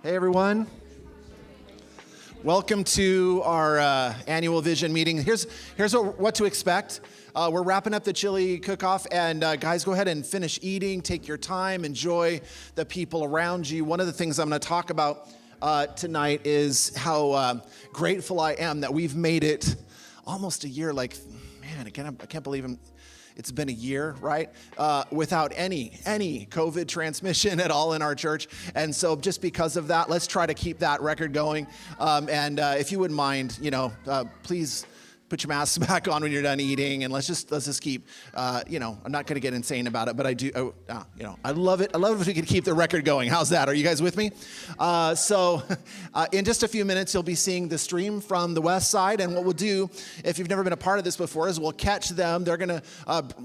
Hey everyone. Welcome to our annual vision meeting. Here's what to expect. We're wrapping up the chili cook-off, and guys, go ahead and finish eating. Take your time. Enjoy the people around you. One of the things I'm going to talk about tonight is how grateful I am that we've made it almost a year. Like, man, I can't believe it's been a year, right? Without any COVID transmission at all in our church. And so just because of that, let's try to keep that record going. And if you wouldn't mind, please put your masks back on when you're done eating, and let's just keep, I'm not going to get insane about it, but I do, I love it. I love it if we could keep the record going. How's that? Are you guys with me? So in just a few minutes, you'll be seeing the stream from the west side, and what we'll do, if you've never been a part of this before, is we'll catch them. They're going to,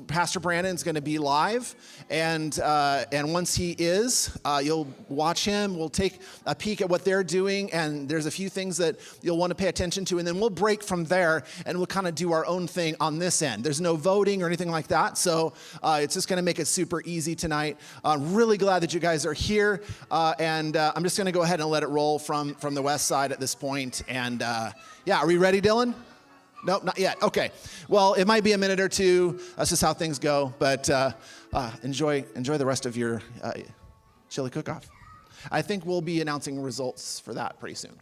Pastor Brandon's going to be live, and once he is, you'll watch him. We'll take a peek at what they're doing, and there's a few things that you'll want to pay attention to, and then we'll break from there, and we'll kind of do our own thing on this end. There's no voting or anything like that, so it's just going to make it super easy tonight. I'm really glad that you guys are here, and I'm just going to go ahead and let it roll from the west side at this point. And yeah, are we ready, Dylan? No, not yet. Okay. Well, it might be a minute or two. That's just how things go. But enjoy the rest of your chili cook-off. I think we'll be announcing results for that pretty soon.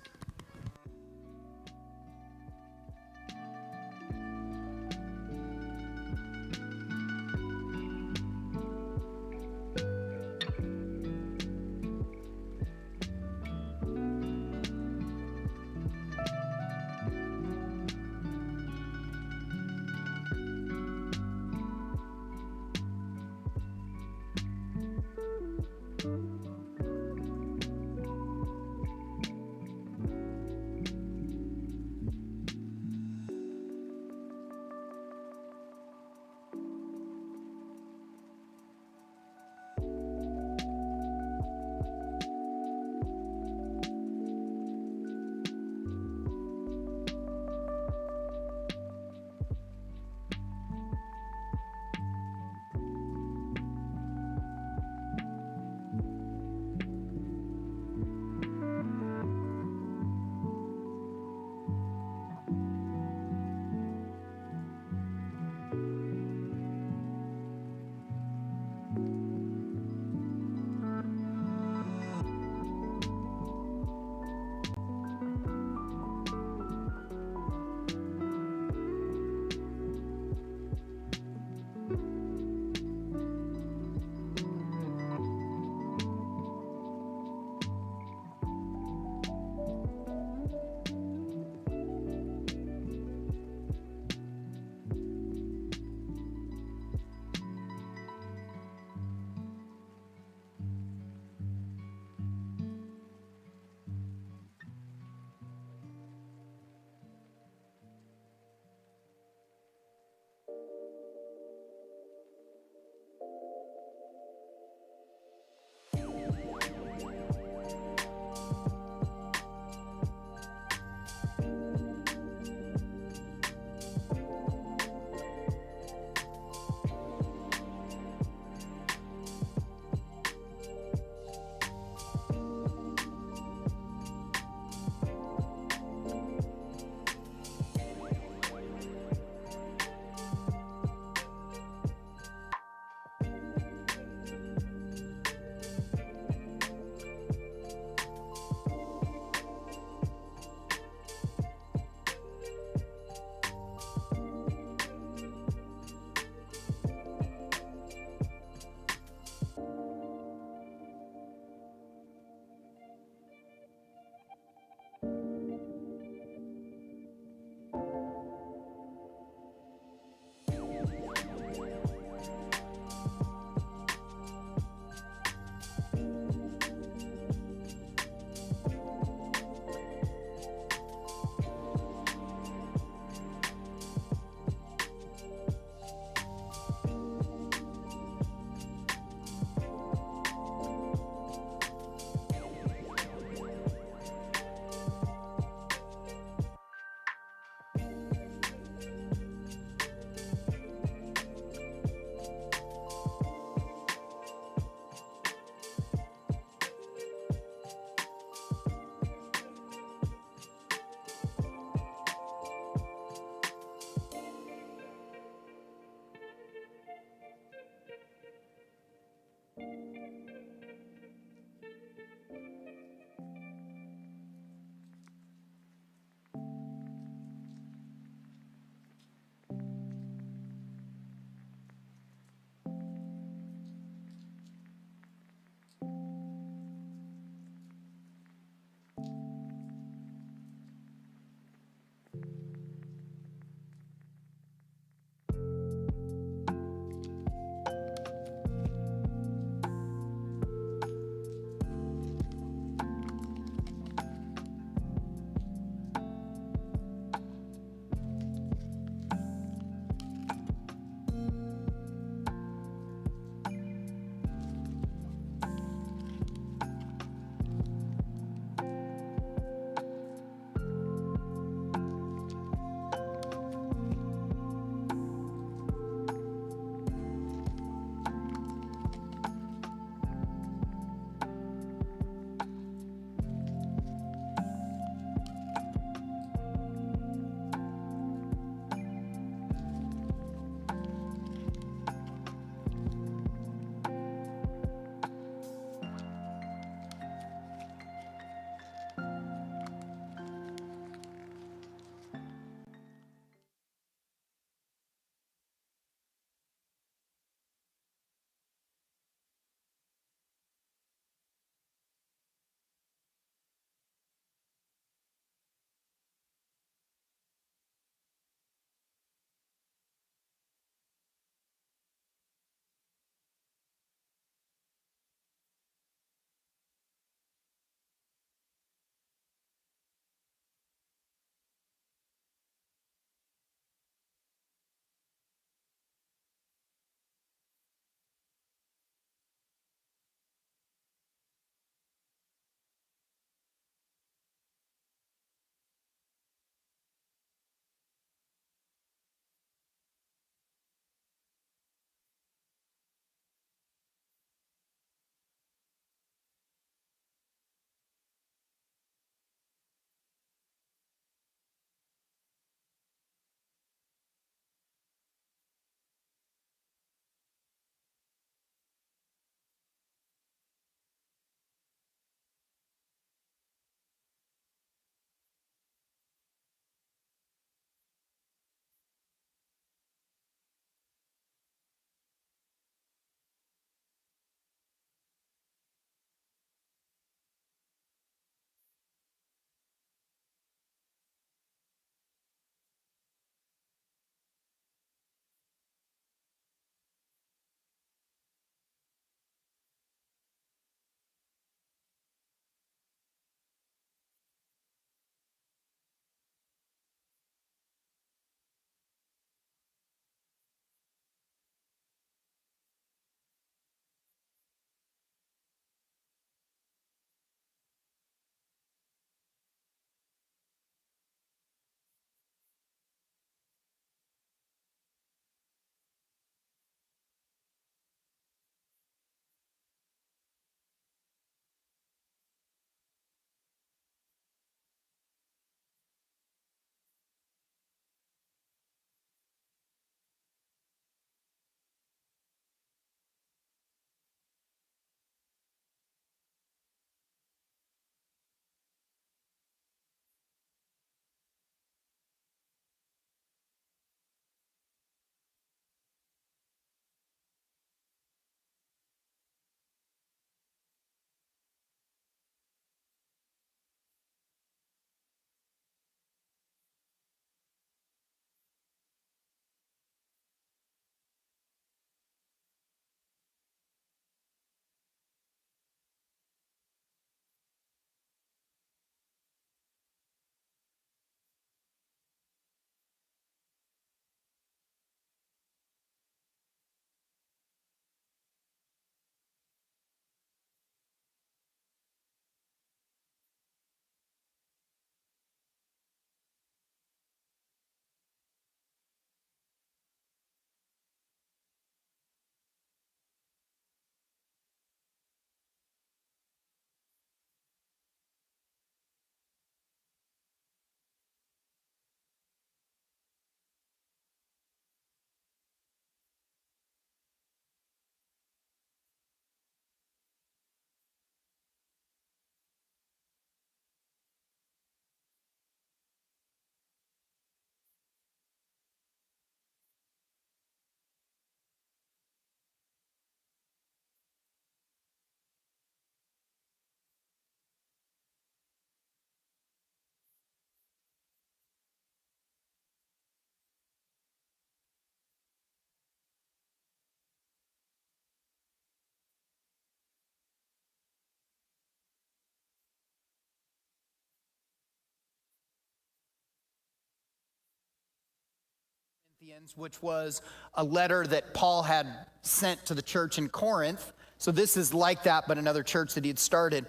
Corinthians, which was a letter that Paul had sent to the church in Corinth. So this is like that, but another church that he had started.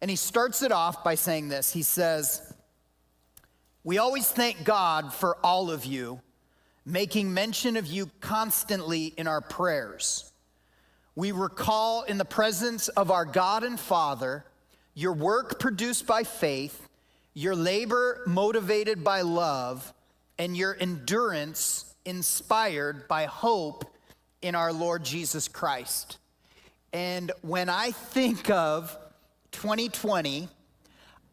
And he starts it off by saying this. He says, "We always thank God for all of you, making mention of you constantly in our prayers. We recall in the presence of our God and Father your work produced by faith, your labor motivated by love, and your endurance inspired by hope in our Lord Jesus Christ." And when I think of 2020,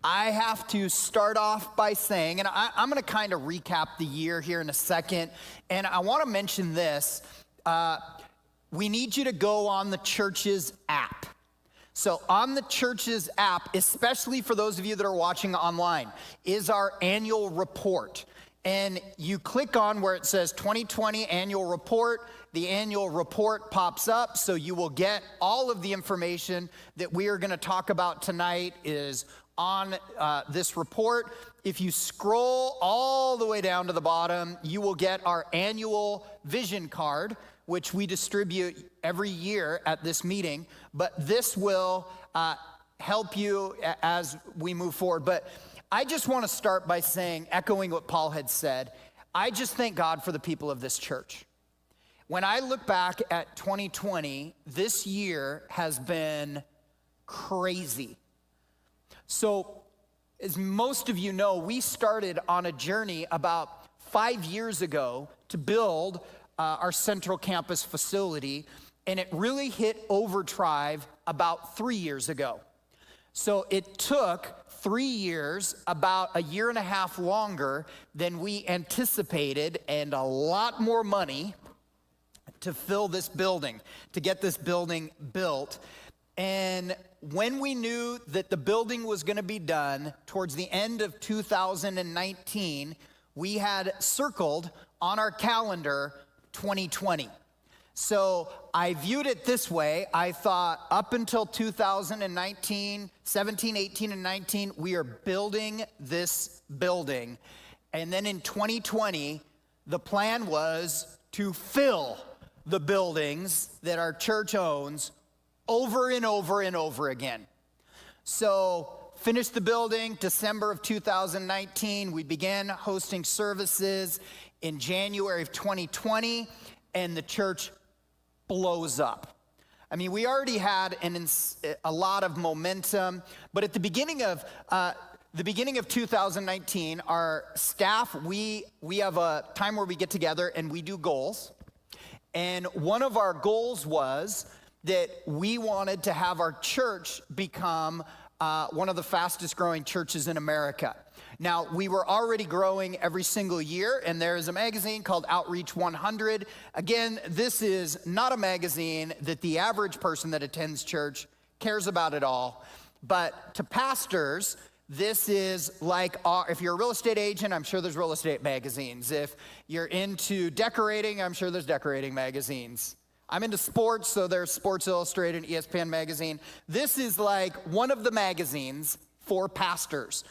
I have to start off by saying, and I'm going to kind of recap the year here in a second, and I want to mention this. We need you to go on the church's app. So on the church's app, especially for those of you that are watching online, is our annual report. And you click on where it says 2020 annual report. The annual report pops up, so you will get all of the information that we are going to talk about tonight is on this report. If you scroll all the way down to the bottom, you will get our annual vision card, which we distribute every year at this meeting. But this will help you as we move forward. But I just want to start by saying, echoing what Paul had said, I just thank God for the people of this church. When I look back at 2020, this year has been crazy. So, as most of you know, we started on a journey about 5 years ago to build our central campus facility, and it really hit overdrive about 3 years ago. So it took 3 years, about a year and a half longer than we anticipated, and a lot more money to fill this building, to get this building built. And when we knew that the building was going to be done towards the end of 2019, we had circled on our calendar 2020. So I viewed it this way. I thought up until 2019, 17, 18, and 19, we are building this building. And then in 2020, the plan was to fill the buildings that our church owns over and over and over again. So finished the building December of 2019. We began hosting services in January of 2020, and the church blows up. I mean, we already had a lot of momentum, but at the beginning of 2019, our staff, we have a time where we get together and we do goals. And one of our goals was that we wanted to have our church become one of the fastest growing churches in America. Now, we were already growing every single year, and there is a magazine called Outreach 100. Again, this is not a magazine that the average person that attends church cares about at all. But to pastors, this is like, if you're a real estate agent, I'm sure there's real estate magazines. If you're into decorating, I'm sure there's decorating magazines. I'm into sports, so there's Sports Illustrated and ESPN magazine. This is like one of the magazines for pastors.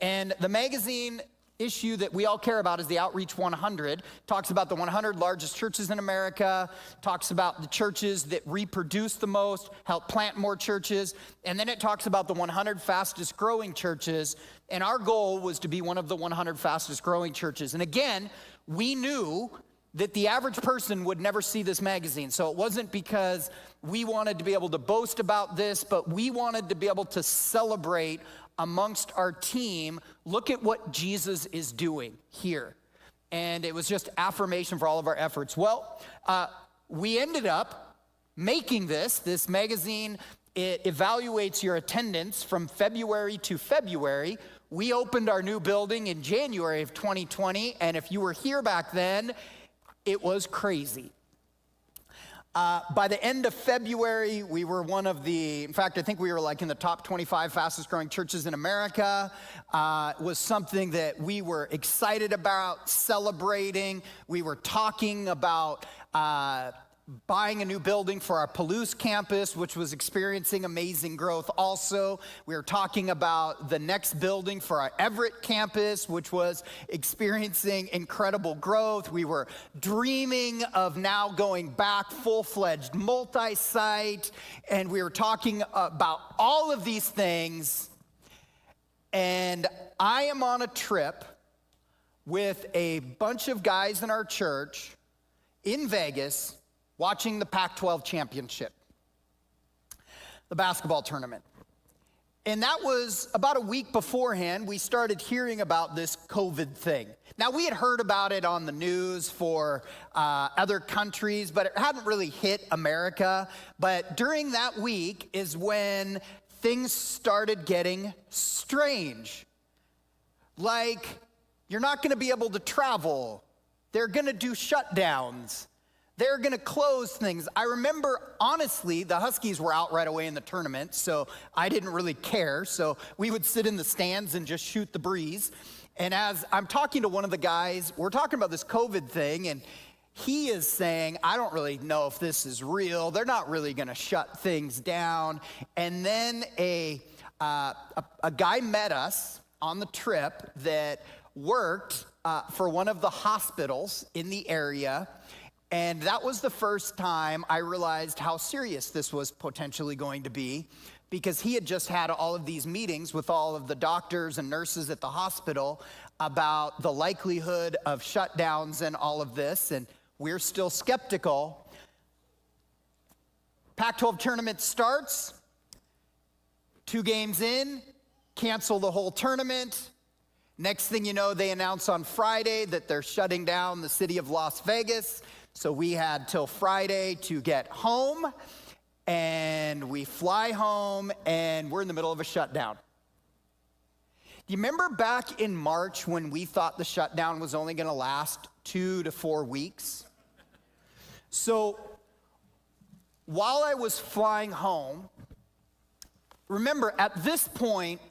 And the magazine issue that we all care about is the Outreach 100. Talks about the 100 largest churches in America, talks about the churches that reproduce the most, help plant more churches, and then it talks about the 100 fastest growing churches, and our goal was to be one of the 100 fastest growing churches. And again, we knew that the average person would never see this magazine. So it wasn't because we wanted to be able to boast about this, but we wanted to be able to celebrate amongst our team, look at what Jesus is doing here. And it was just affirmation for all of our efforts. Well, we ended up making this magazine. It evaluates your attendance from February to February. We opened our new building in January of 2020, and if you were here back then, it was crazy. By the end of February, we were in fact, I think we were like in the top 25 fastest growing churches in America. It was something that we were excited about, celebrating. We were talking about buying a new building for our Palouse campus, which was experiencing amazing growth also. We were talking about the next building for our Everett campus, which was experiencing incredible growth. We were dreaming of now going back full-fledged multi-site, and we were talking about all of these things. And I am on a trip with a bunch of guys in our church in Vegas watching the Pac-12 championship, the basketball tournament. And that was about a week beforehand, we started hearing about this COVID thing. Now, we had heard about it on the news for other countries, but it hadn't really hit America. But during that week is when things started getting strange. Like, you're not gonna be able to travel. They're gonna do shutdowns. They're gonna close things. I remember, honestly, the Huskies were out right away in the tournament, so I didn't really care. So we would sit in the stands and just shoot the breeze. And as I'm talking to one of the guys, we're talking about this COVID thing, and he is saying, I don't really know if this is real. They're not really gonna shut things down. And then a guy met us on the trip that worked for one of the hospitals in the area. And that was the first time I realized how serious this was potentially going to be, because he had just had all of these meetings with all of the doctors and nurses at the hospital about the likelihood of shutdowns and all of this, and we're still skeptical. Pac-12 tournament starts, 2 games in, cancel the whole tournament. Next thing you know, they announce on Friday that they're shutting down the city of Las Vegas. So we had till Friday to get home, and we fly home, and we're in the middle of a shutdown. Do you remember back in March when we thought the shutdown was only gonna last 2 to 4 weeks? So while I was flying home, remember at this point,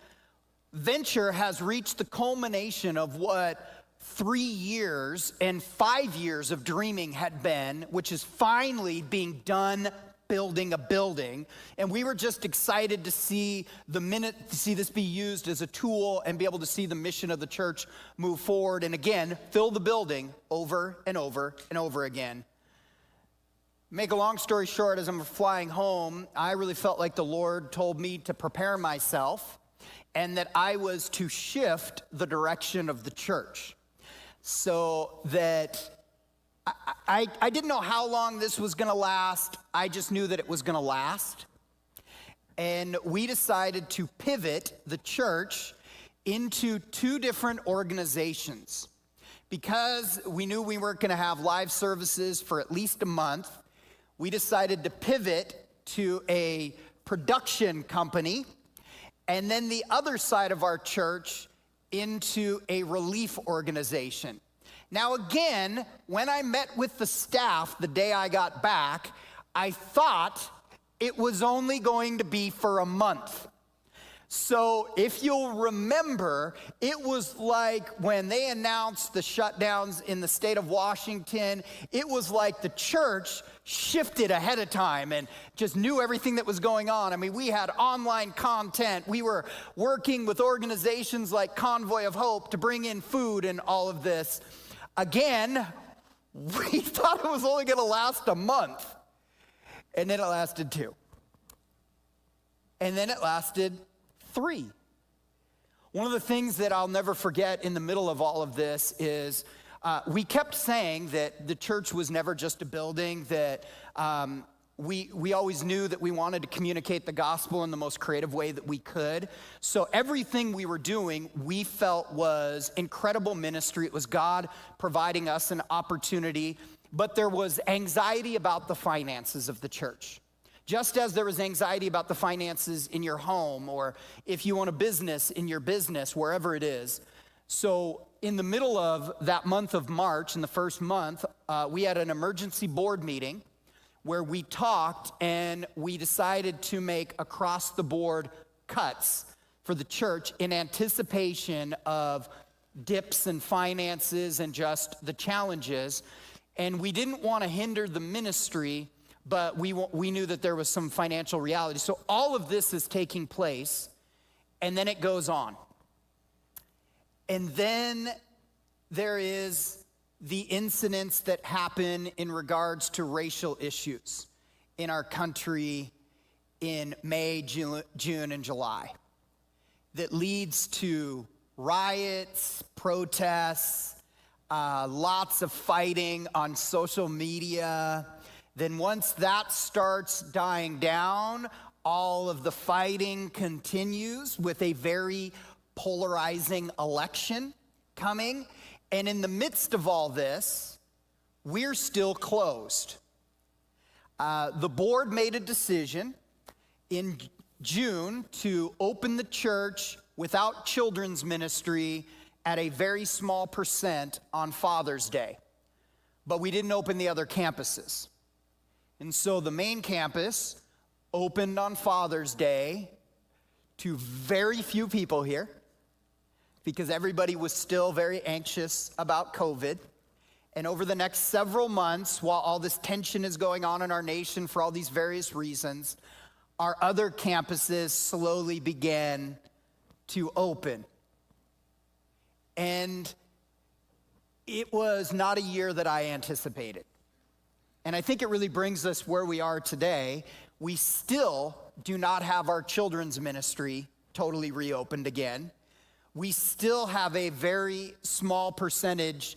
Venture has reached the culmination of what 3 years and 5 years of dreaming had been, which is finally being done building a building. And we were just excited to see this be used as a tool and be able to see the mission of the church move forward. And again, fill the building over and over and over again. Make a long story short, as I'm flying home, I really felt like the Lord told me to prepare myself and that I was to shift the direction of the church. So that I didn't know how long this was gonna last. I just knew that it was gonna last. And we decided to pivot the church into 2 different organizations. Because we knew we weren't gonna have live services for at least a month, we decided to pivot to a production company, and then the other side of our church into a relief organization. Now again, when I met with the staff the day I got back, I thought it was only going to be for a month. So if you'll remember, it was like when they announced the shutdowns in the state of Washington, it was like the church shifted ahead of time and just knew everything that was going on. I mean, we had online content. We were working with organizations like Convoy of Hope to bring in food and all of this. Again, we thought it was only gonna last a month. And then it lasted 2. And then it lasted 3. One of the things that I'll never forget in the middle of all of this is we kept saying that the church was never just a building, that we always knew that we wanted to communicate the gospel in the most creative way that we could. So everything we were doing, we felt was incredible ministry. It was God providing us an opportunity, but there was anxiety about the finances of the church. Just as there was anxiety about the finances in your home, or if you own a business, in your business, wherever it is. So in the middle of that month of March, in the first month, we had an emergency board meeting where we talked and we decided to make across-the-board cuts for the church in anticipation of dips in finances and just the challenges. And we didn't want to hinder the ministry, but we knew that there was some financial reality. So all of this is taking place, and then it goes on. And then there is the incidents that happen in regards to racial issues in our country in May, June, and July that leads to riots, protests, lots of fighting on social media. Then once that starts dying down, all of the fighting continues with a very polarizing election coming. And in the midst of all this, we're still closed. The board made a decision in June to open the church without children's ministry at a very small percent on Father's Day. But we didn't open the other campuses. And so the main campus opened on Father's Day to very few people here because everybody was still very anxious about COVID. And over the next several months, while all this tension is going on in our nation for all these various reasons, our other campuses slowly began to open. And it was not a year that I anticipated. And I think it really brings us where we are today. We still do not have our children's ministry totally reopened again. We still have a very small percentage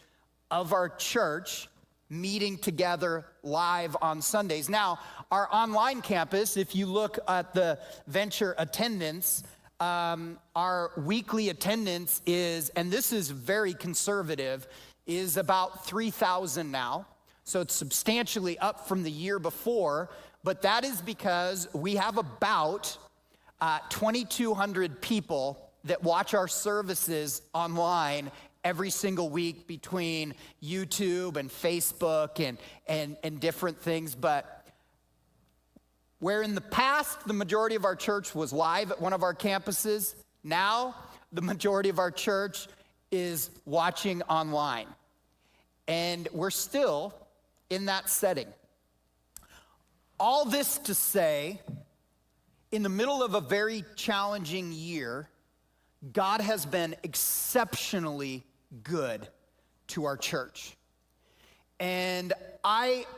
of our church meeting together live on Sundays. Now, our online campus, if you look at the venture attendance, our weekly attendance is, and this is very conservative, is about 3,000 now. So it's substantially up from the year before, but that is because we have about 2,200 people that watch our services online every single week between YouTube and Facebook and different things. But where in the past the majority of our church was live at one of our campuses, now the majority of our church is watching online. And we're still in that setting. All this to say, in the middle of a very challenging year, God has been exceptionally good to our church. And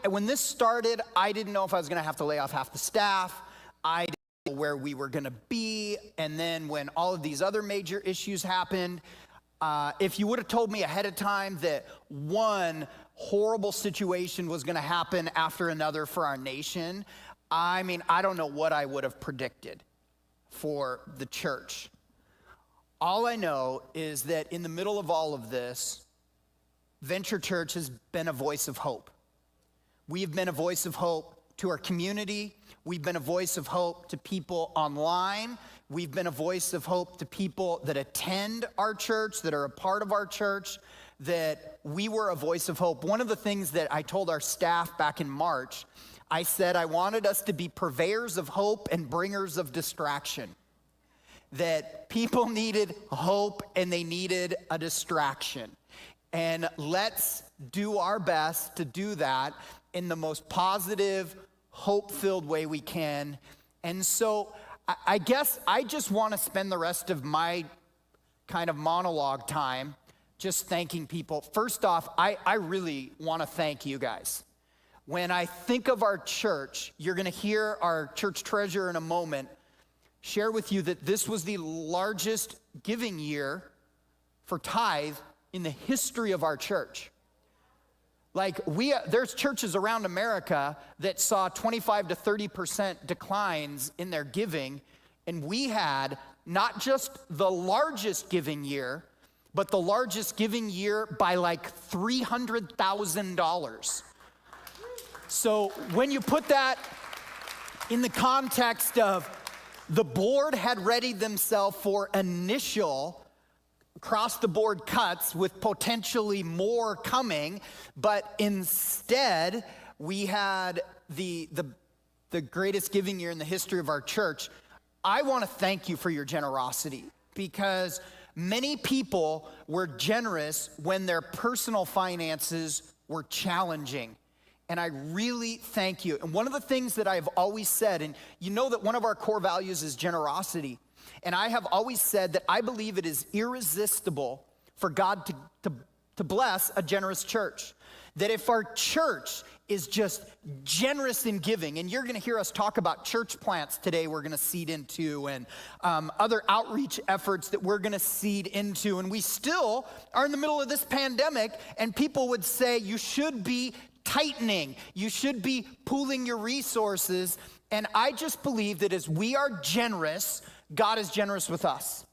when this started, I didn't know if I was gonna have to lay off half the staff. I didn't know where we were gonna be. And then when all of these other major issues happened, if you would have told me ahead of time that one horrible situation was gonna happen after another for our nation, I don't know what I would have predicted for the church. All I know is that in the middle of all of this, Venture Church has been a voice of hope. We've been a voice of hope to our community. We've been a voice of hope to people online. We've been a voice of hope to people that attend our church, that are a part of our church, that we were a voice of hope. One of the things that I told our staff back in March, I said I wanted us to be purveyors of hope and bringers of distraction. That people needed hope and they needed a distraction. And let's do our best to do that in the most positive, hope-filled way we can. And so I guess I just want to spend the rest of my kind of monologue time just thanking people. First off, I really want to thank you guys. When I think of our church, you're going to hear our church treasurer in a moment share with you that this was the largest giving year for tithe in the history of our church. Like there's churches around America that saw 25 to 30% declines in their giving, and we had not just the largest giving year, but the largest giving year by like $300,000. So when you put that in the context of the board had readied themselves for initial across-the-board cuts with potentially more coming, but instead we had the greatest giving year in the history of our church. I want to thank you for your generosity because many people were generous when their personal finances were challenging. And I really thank you. And one of the things that I've always said, and you know that one of our core values is generosity. And I have always said that I believe it is irresistible for God to bless a generous church. That if our church is just generous in giving, and you're gonna hear us talk about church plants today we're gonna seed into, and other outreach efforts that we're gonna seed into, and we still are in the middle of this pandemic, and people would say you should be tightening, you should be pooling your resources, and I just believe that as we are generous, God is generous with us.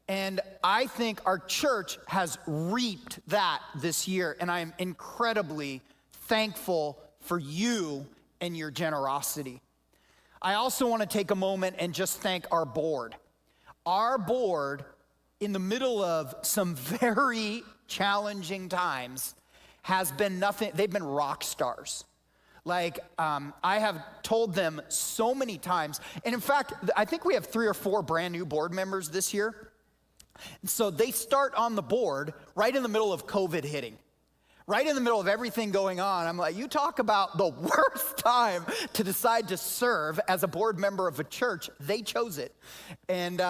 And I think our church has reaped that this year, and I am incredibly thankful for you and your generosity. I also want to take a moment and just thank our board. Our board, in the middle of some very challenging times, has been nothing, they've been rock stars. Like, I have told them so many times, and in fact, I think we have 3 or 4 brand new board members this year. So they start on the board right in the middle of COVID hitting, right in the middle of everything going on. I'm like, you talk about the worst time to decide to serve as a board member of a church. They chose it. And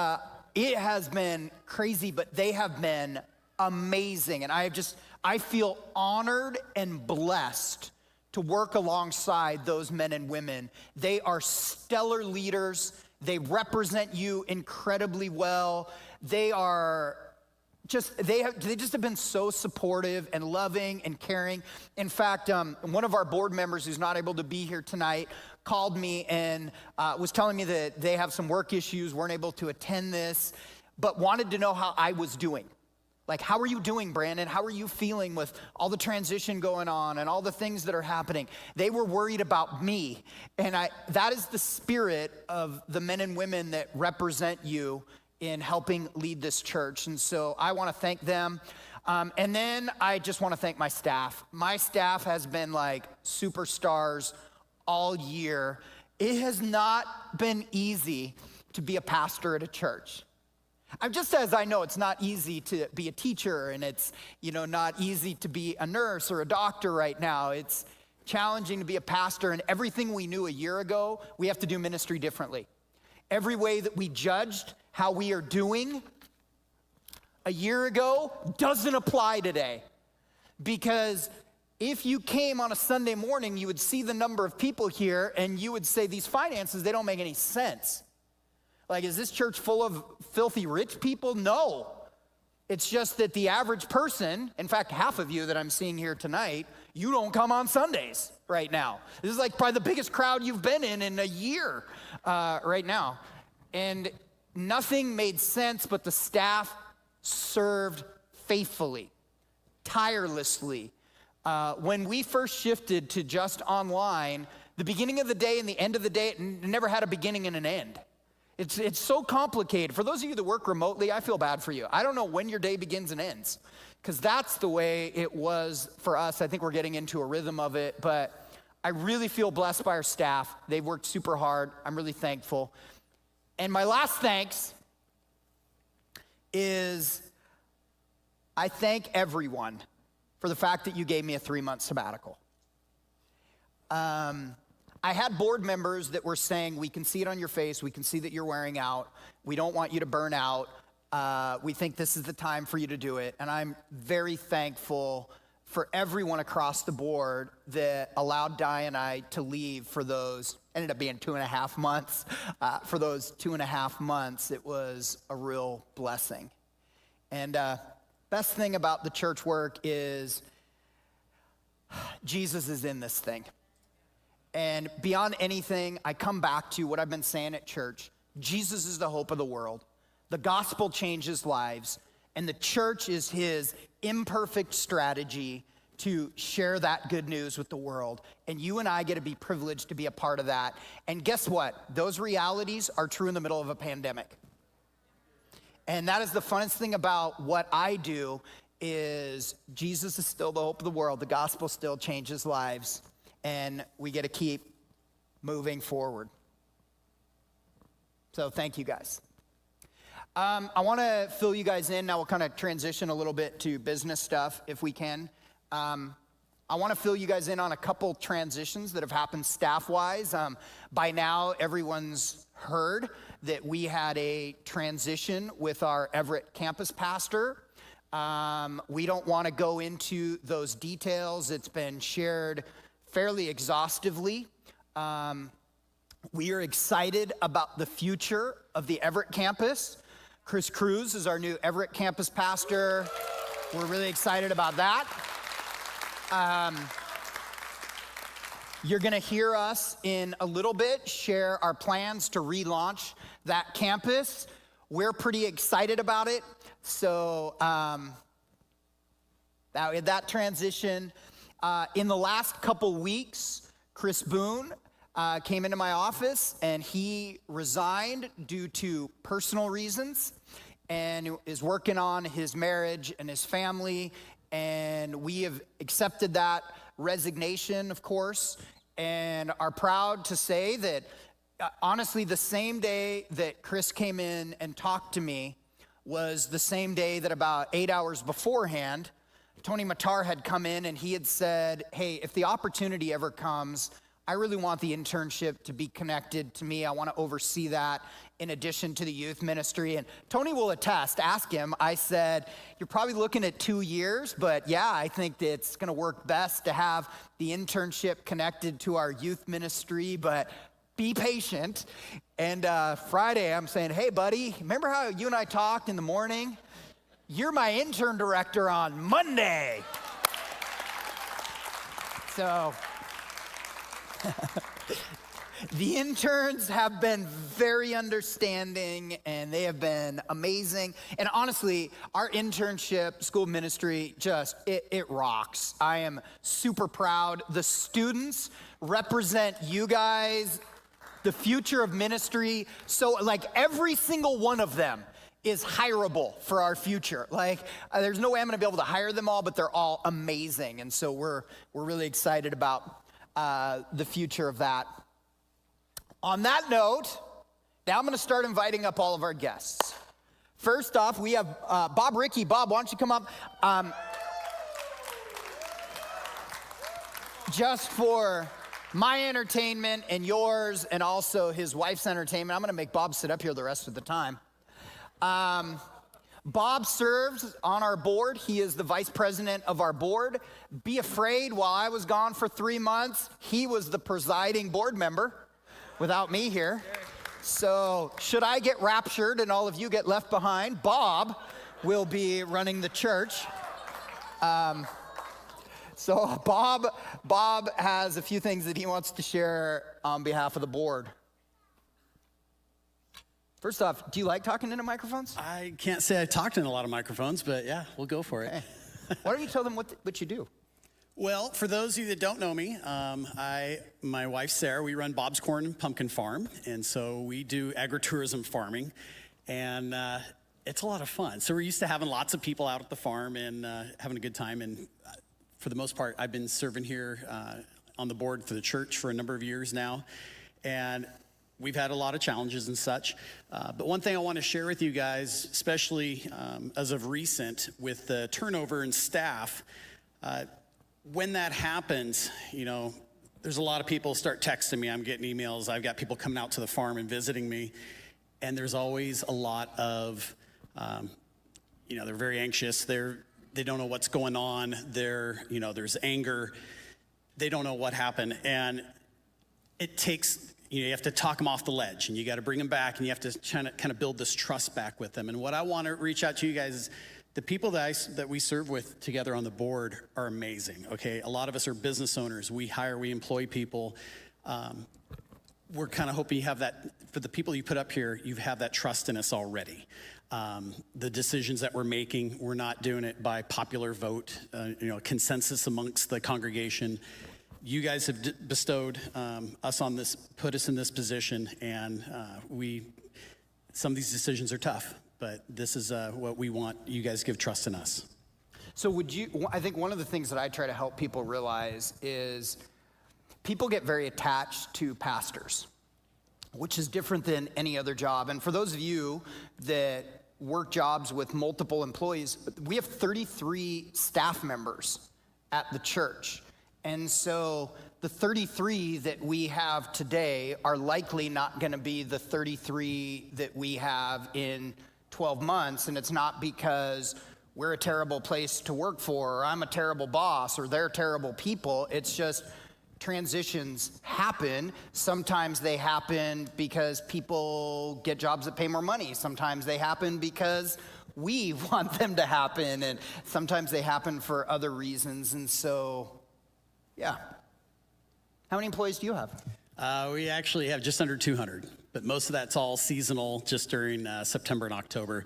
it has been crazy, but they have been amazing. And I feel honored and blessed to work alongside those men and women. They are stellar leaders. They represent you incredibly well. They just have been so supportive and loving and caring. In fact, one of our board members who's not able to be here tonight called me and was telling me that they have some work issues, weren't able to attend this, but wanted to know how I was doing. Like, how are you doing, Brandon? How are you feeling with all the transition going on and all the things that are happening? They were worried about me. And that is the spirit of the men and women that represent you in helping lead this church. And so I want to thank them. And then I just want to thank my staff. My staff has been like superstars all year. It has not been easy to be a pastor at a church. Just as I know it's not easy to be a teacher, and it's, not easy to be a nurse or a doctor right now. It's challenging to be a pastor, and everything we knew a year ago, we have to do ministry differently. Every way that we judged how we are doing a year ago doesn't apply today. Because if you came on a Sunday morning, you would see the number of people here, and you would say, these finances, they don't make any sense. Like, is this church full of filthy rich people? No. It's just that the average person, in fact, half of you that I'm seeing here tonight, you don't come on Sundays right now. This is like probably the biggest crowd you've been in a year right now. And nothing made sense, but the staff served faithfully, tirelessly. When we first shifted to just online, the beginning of the day and the end of the day, it never had a beginning and an end. It's so complicated. For those of you that work remotely, I feel bad for you. I don't know when your day begins and ends, because that's the way it was for us. I think we're getting into a rhythm of it, but I really feel blessed by our staff. They've worked super hard. I'm really thankful. And my last thanks is I thank everyone for the fact that you gave me a 3-month sabbatical. I had board members that were saying, we can see it on your face, we can see that you're wearing out, we don't want you to burn out, we think this is the time for you to do it. And I'm very thankful for everyone across the board that allowed Di and I to leave for those, ended up being 2.5 months. For those 2.5 months, it was a real blessing. And best thing about the church work is Jesus is in this thing. And beyond anything, I come back to what I've been saying at church. Jesus is the hope of the world. The gospel changes lives, and the church is his imperfect strategy to share that good news with the world. And you and I get to be privileged to be a part of that. And guess what? Those realities are true in the middle of a pandemic. And that is the funnest thing about what I do is Jesus is still the hope of the world. The gospel still changes lives. And we get to keep moving forward. So thank you guys. I want to fill you guys in. Now we'll kind of transition a little bit to business stuff if we can. On I want to fill you guys in on a couple transitions that have happened staff-wise. By now, everyone's heard that we had a transition with our Everett campus pastor. We don't want to go into those details. It's been shared fairly exhaustively. We are excited about the future of the Everett campus. Chris Cruz is our new Everett campus pastor. We're really excited about that. You're going to hear us in a little bit share our plans to relaunch that campus. We're pretty excited about it. So that transition, in the last couple weeks, Chris Boone came into my office and he resigned due to personal reasons and is working on his marriage and his family. And we have accepted that resignation, of course, and are proud to say that, honestly, the same day that Chris came in and talked to me was the same day that about 8 hours beforehand, Tony Matar had come in and he had said, hey, if the opportunity ever comes, I really want the internship to be connected to me. I want to oversee that in addition to the youth ministry. And Tony will attest, ask him. I said, you're probably looking at 2 years, but yeah, I think that it's going to work best to have the internship connected to our youth ministry, but be patient. And Friday, I'm saying, hey, buddy, remember how you and I talked in the morning? You're my intern director on Monday. So the interns have been very understanding and they have been amazing. And honestly, our internship school ministry just, it rocks. I am super proud. The students represent you guys, the future of ministry. So like every single one of them is hireable for our future. Like there's no way I'm gonna be able to hire them all, but they're all amazing. And so we're really excited about the future of that. On that note, now I'm going to start inviting up all of our guests. First off, we have Bob Rickey. Bob, why don't you come up? Just for my entertainment and yours and also his wife's entertainment, I'm going to make Bob sit up here the rest of the time. Bob serves on our board. He is the vice president of our board. Be afraid, while I was gone for 3 months, he was the presiding board member without me here. So should I get raptured and all of you get left behind, Bob will be running the church. So Bob has a few things that he wants to share on behalf of the board. First off, do you like talking into microphones? I can't say I talked in a lot of microphones, but yeah, we'll go for it. Hey. Why don't you tell them what you do? Well, for those of you that don't know me, my wife Sarah, we run Bob's Corn and Pumpkin Farm, and so we do agritourism farming, and it's a lot of fun. So we're used to having lots of people out at the farm and having a good time, and for the most part, I've been serving here on the board for the church for a number of years now, and we've had a lot of challenges and such, but one thing I want to share with you guys, especially as of recent with the turnover in staff, when that happens, you know, there's a lot of people start texting me. I'm getting emails. I've got people coming out to the farm and visiting me, and there's always a lot of, you know, they're very anxious. They don't know what's going on. You know, there's anger. They don't know what happened, and it takes. You have to talk them off the ledge, and you got to bring them back, and you have to kind of build this trust back with them. And what I want to reach out to you guys is the people that we serve with together on the board are amazing, okay? A lot of us are business owners. We employ people. We're kind of hoping you have that, for the people you put up here, you have that trust in us already. The decisions that we're making, we're not doing it by popular vote, you know, consensus amongst the congregation. You guys have bestowed us on this, put us in this position, and some of these decisions are tough, but this is what we want. You guys give trust in us. So I think one of the things that I try to help people realize is people get very attached to pastors, which is different than any other job. And for those of you that work jobs with multiple employees, we have 33 staff members at the church. And so the 33 that we have today are likely not going to be the 33 that we have in 12 months. And it's not because we're a terrible place to work for, or I'm a terrible boss, or they're terrible people. It's just transitions happen. Sometimes they happen because people get jobs that pay more money. Sometimes they happen because we want them to happen. And sometimes they happen for other reasons. And so, yeah. How many employees do you have? We actually have just under 200, but most of that's all seasonal, just during September and October.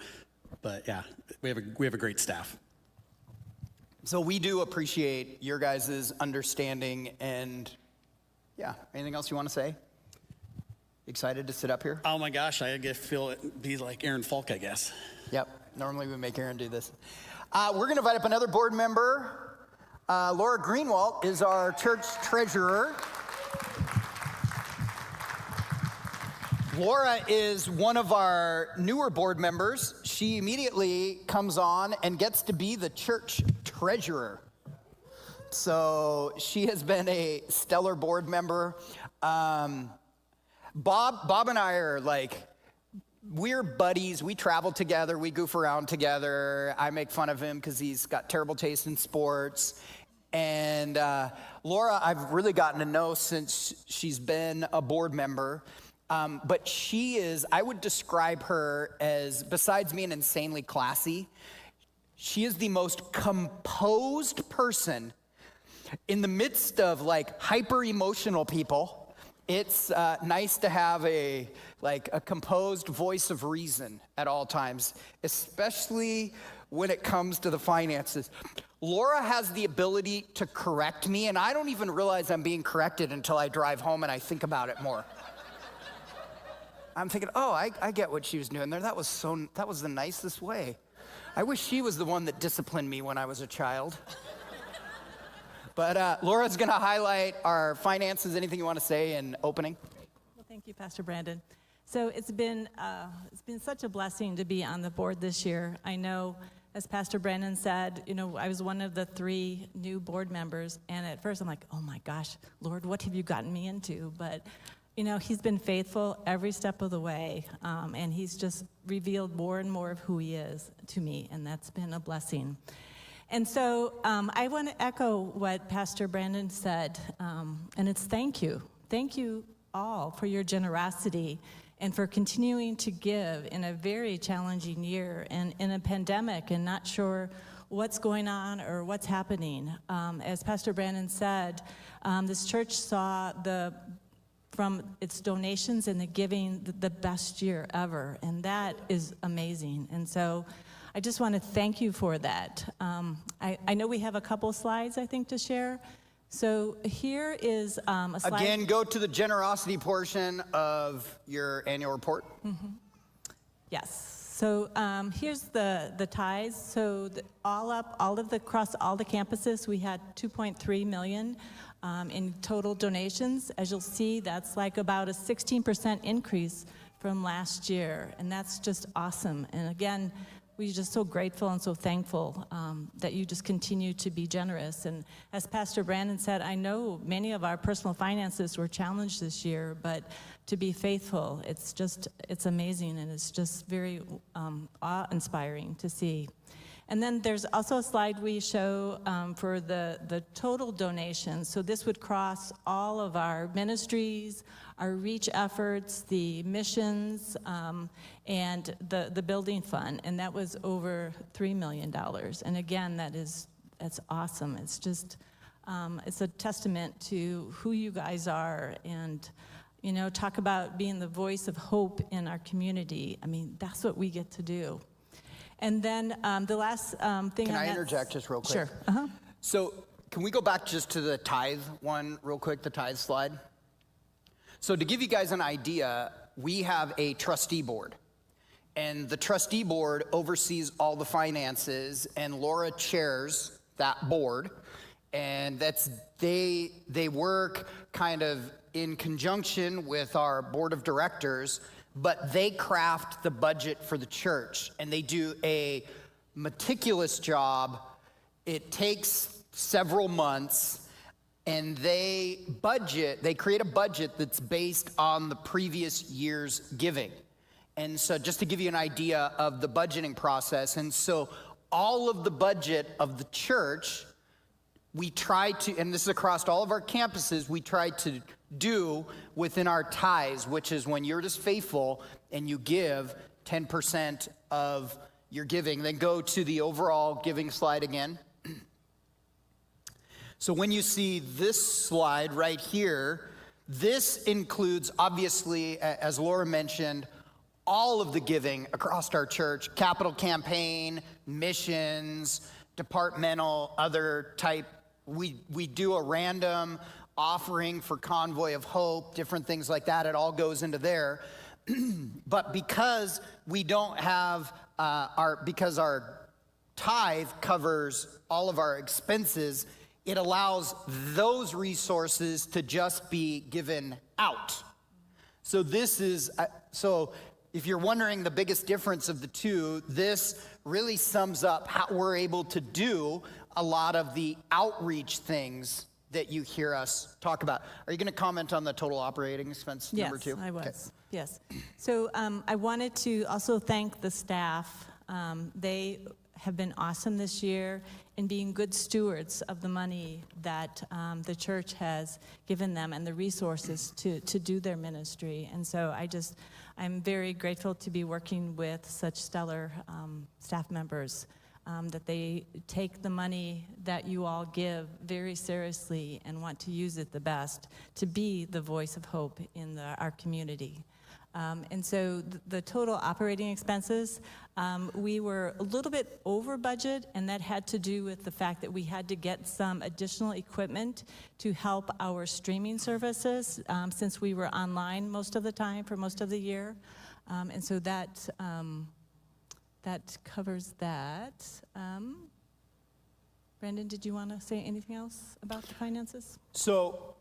But yeah, we have a great staff. So we do appreciate your guys' understanding, and yeah, anything else you want to say? Excited to sit up here? Oh my gosh, I feel it be like Aaron Falk, I guess. Yep, normally we make Aaron do this. We're gonna invite up another board member. Laura Greenwald is our church treasurer. Laura is one of our newer board members. She immediately comes on and gets to be the church treasurer. So she has been a stellar board member. Bob and I are like, we're buddies. We travel together. We goof around together. I make fun of him because he's got terrible taste in sports. And Laura, I've really gotten to know since she's been a board member. But she is, I would describe her as, besides being insanely classy, she is the most composed person in the midst of like hyper emotional people. It's nice to have a composed voice of reason at all times, especially when it comes to the finances. Laura has the ability to correct me, and I don't even realize I'm being corrected until I drive home and I think about it more. I'm thinking, oh, I get what she was doing there. That was the nicest way. I wish she was the one that disciplined me when I was a child. But Laura's gonna highlight our finances. Anything you want to say in opening? Well, thank you, Pastor Brandon. So it's been such a blessing to be on the board this year. I know, as Pastor Brandon said, I was one of the 3 new board members, and at first I'm like, oh my gosh, Lord, what have you gotten me into? But he's been faithful every step of the way, and he's just revealed more and more of who he is to me, and that's been a blessing. And so I want to echo what Pastor Brandon said, and it's thank you. Thank you all for your generosity and for continuing to give in a very challenging year and in a pandemic and not sure what's going on or what's happening. As Pastor Brandon said, this church saw from its donations and the giving, the best year ever, and that is amazing. And so I just want to thank you for that. I know we have a couple slides, I think, to share. So here is a slide. Again, go to the generosity portion of your annual report. Mm-hmm. Yes. So here's the tithes. So across all the campuses, we had 2.3 million in total donations. As you'll see, that's like about a 16% increase from last year, and that's just awesome. And again, we're just so grateful and so thankful that you just continue to be generous. And as Pastor Brandon said, I know many of our personal finances were challenged this year, but to be faithful, it's amazing, and it's just very awe-inspiring to see. And then there's also a slide we show for the total donations. So this would cross all of our ministries, our reach efforts, the missions, and the building fund. And that was over $3 million. And again, that's awesome. It's just, it's a testament to who you guys are, and talk about being the voice of hope in our community. I mean, that's what we get to do. And then the last thing. Can I interject just real quick? Sure. Uh-huh. So can we go back just to the tithe one real quick, the tithe slide? So to give you guys an idea, we have a trustee board. And the trustee board oversees all the finances, and Laura chairs that board. And they work kind of in conjunction with our board of directors, but they craft the budget for the church, and they do a meticulous job. It takes several months, and they create a budget that's based on the previous year's giving. And so just to give you an idea of the budgeting process, and so all of the budget of the church, we try to, and this is across all of our campuses, we try to do within our tithes, which is when you're just faithful and you give 10% of your giving. Then go to the overall giving slide again. So when you see this slide right here, this includes, obviously, as Laura mentioned, all of the giving across our church: capital campaign, missions, departmental, other type. We do a random offering for Convoy of Hope, different things like that. It all goes into there. But because we don't have because our tithe covers all of our expenses, it allows those resources to just be given out. So this is, so if you're wondering the biggest difference of the two, this really sums up how we're able to do a lot of the outreach things that you hear us talk about. Are you going to comment on the total operating expense number two? Yes, I was. Okay. Yes. So I wanted to also thank the staff. They have been awesome this year in being good stewards of the money that the church has given them and the resources to do their ministry. And so I'm very grateful to be working with such stellar staff members, that they take the money that you all give very seriously and want to use it the best to be the voice of hope in our community. And so the total operating expenses, we were a little bit over budget, and that had to do with the fact that we had to get some additional equipment to help our streaming services, since we were online most of the time for most of the year. And so that covers that. Brandon, did you want to say anything else about the finances? So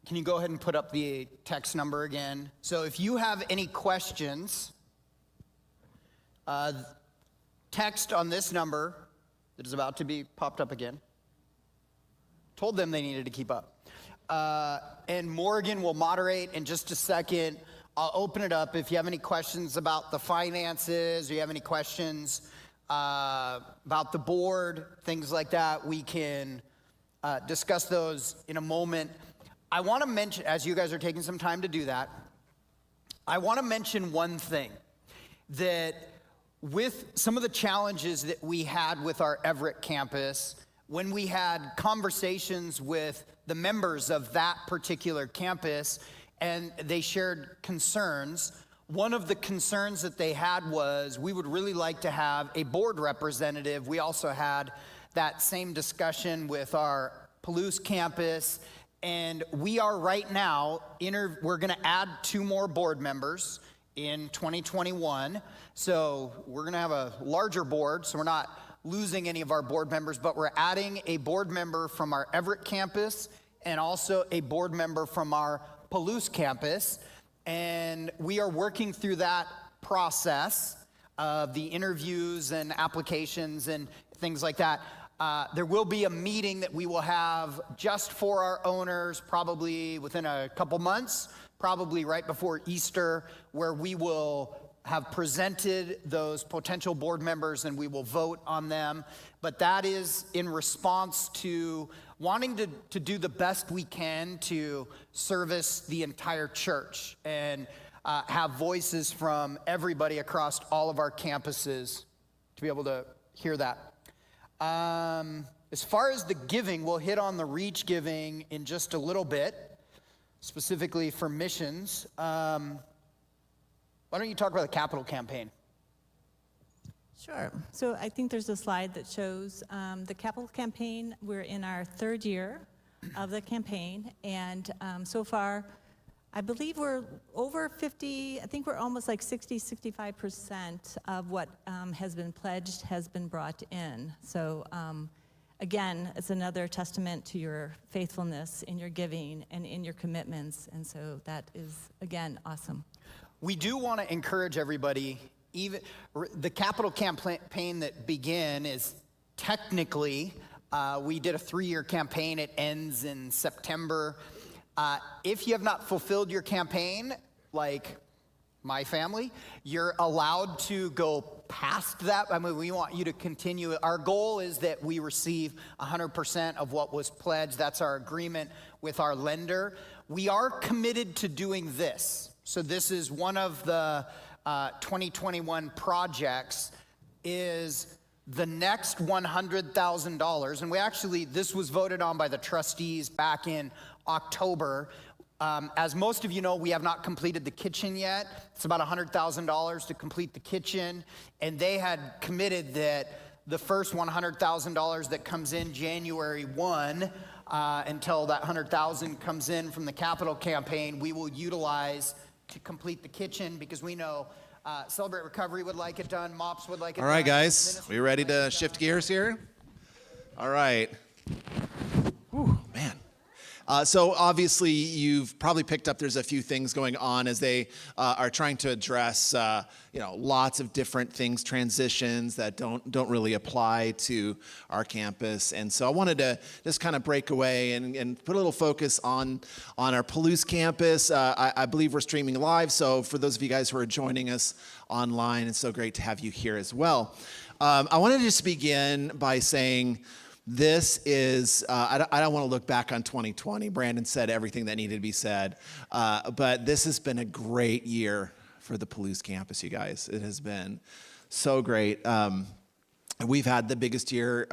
can you go ahead and put up the text number again? So if you have any questions, text on this number that is about to be popped up again. Told them they needed to keep up. And Morgan will moderate in just a second. I'll open it up. If you have any questions about the finances, or you have any questions about the board, things like that, we can discuss those in a moment. I want to mention, as you guys are taking some time to do that, I want to mention one thing, that with some of the challenges that we had with our Everett campus, when we had conversations with the members of that particular campus and they shared concerns, one of the concerns that they had was, we would really like to have a board representative. We also had that same discussion with our Palouse campus. And we are right now, we're going to add 2 more board members in 2021. So we're going to have a larger board, so we're not losing any of our board members, but we're adding a board member from our Everett campus and also a board member from our Palouse campus. And we are working through that process of the interviews and applications and things like that. There will be a meeting that we will have just for our owners, probably within a couple months, probably right before Easter, where we will have presented those potential board members and we will vote on them. But that is in response to wanting to do the best we can to service the entire church and have voices from everybody across all of our campuses to be able to hear that. As far as the giving, we'll hit on the reach giving in just a little bit, specifically for missions. Why don't you talk about the capital campaign? Sure. So I think there's a slide that shows the capital campaign. We're in our 3rd year of the campaign, and so far, I believe we're over 50, I think we're almost like 65% of what has been pledged has been brought in. So again, it's another testament to your faithfulness in your giving and in your commitments. And so that is, again, awesome. We do want to encourage everybody, even the capital campaign that began is technically We did a 3-year campaign. It ends in September. If you have not fulfilled your campaign, like my family, you're allowed to go past that. I mean, we want you to continue. Our goal is that we receive 100% of what was pledged. That's our agreement with our lender. We are committed to doing this. So this is one of the 2021 projects, is the next $100,000. And we actually, this was voted on by the trustees back in October. As most of you know, we have not completed the kitchen yet. It's about $100,000 to complete the kitchen. And they had committed that the first $100,000 that comes in January 1, until that $100,000 comes in from the capital campaign, we will utilize to complete the kitchen, because we know Celebrate Recovery would like it done, MOPS would like it done. All right, guys, we ready to shift gears here? All right. Whew, man. So obviously you've probably picked up there's a few things going on as they are trying to address lots of different things, transitions that don't really apply to our campus. And so I wanted to just kind of break away and put a little focus on our Palouse campus. I believe we're streaming live, so for those of you guys who are joining us online, it's so great to have you here as well. I wanted to just begin by saying, this is, I don't want to look back on 2020. Brandon said everything that needed to be said. But this has been a great year for the Palouse campus, you guys. It has been so great. We've had the biggest year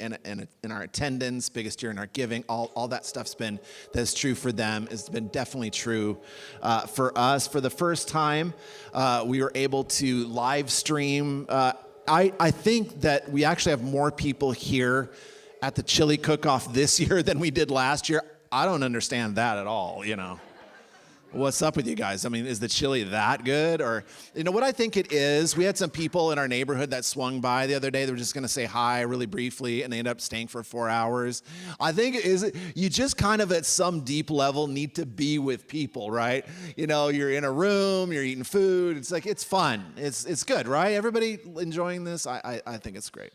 in our attendance, biggest year in our giving. All that stuff's been, that's true for them, has been definitely true for us. For the first time, we were able to live stream. I think that we actually have more people here at the chili cook-off this year than we did last year. I don't understand that at all, What's up with you guys? I mean, is the chili that good? Or, what I think it is, we had some people in our neighborhood that swung by the other day. They were just going to say hi really briefly, and they ended up staying for 4 hours. I think you just kind of at some deep level need to be with people, right? You're in a room, you're eating food. It's like, it's fun. It's good, right? Everybody enjoying this? I think it's great.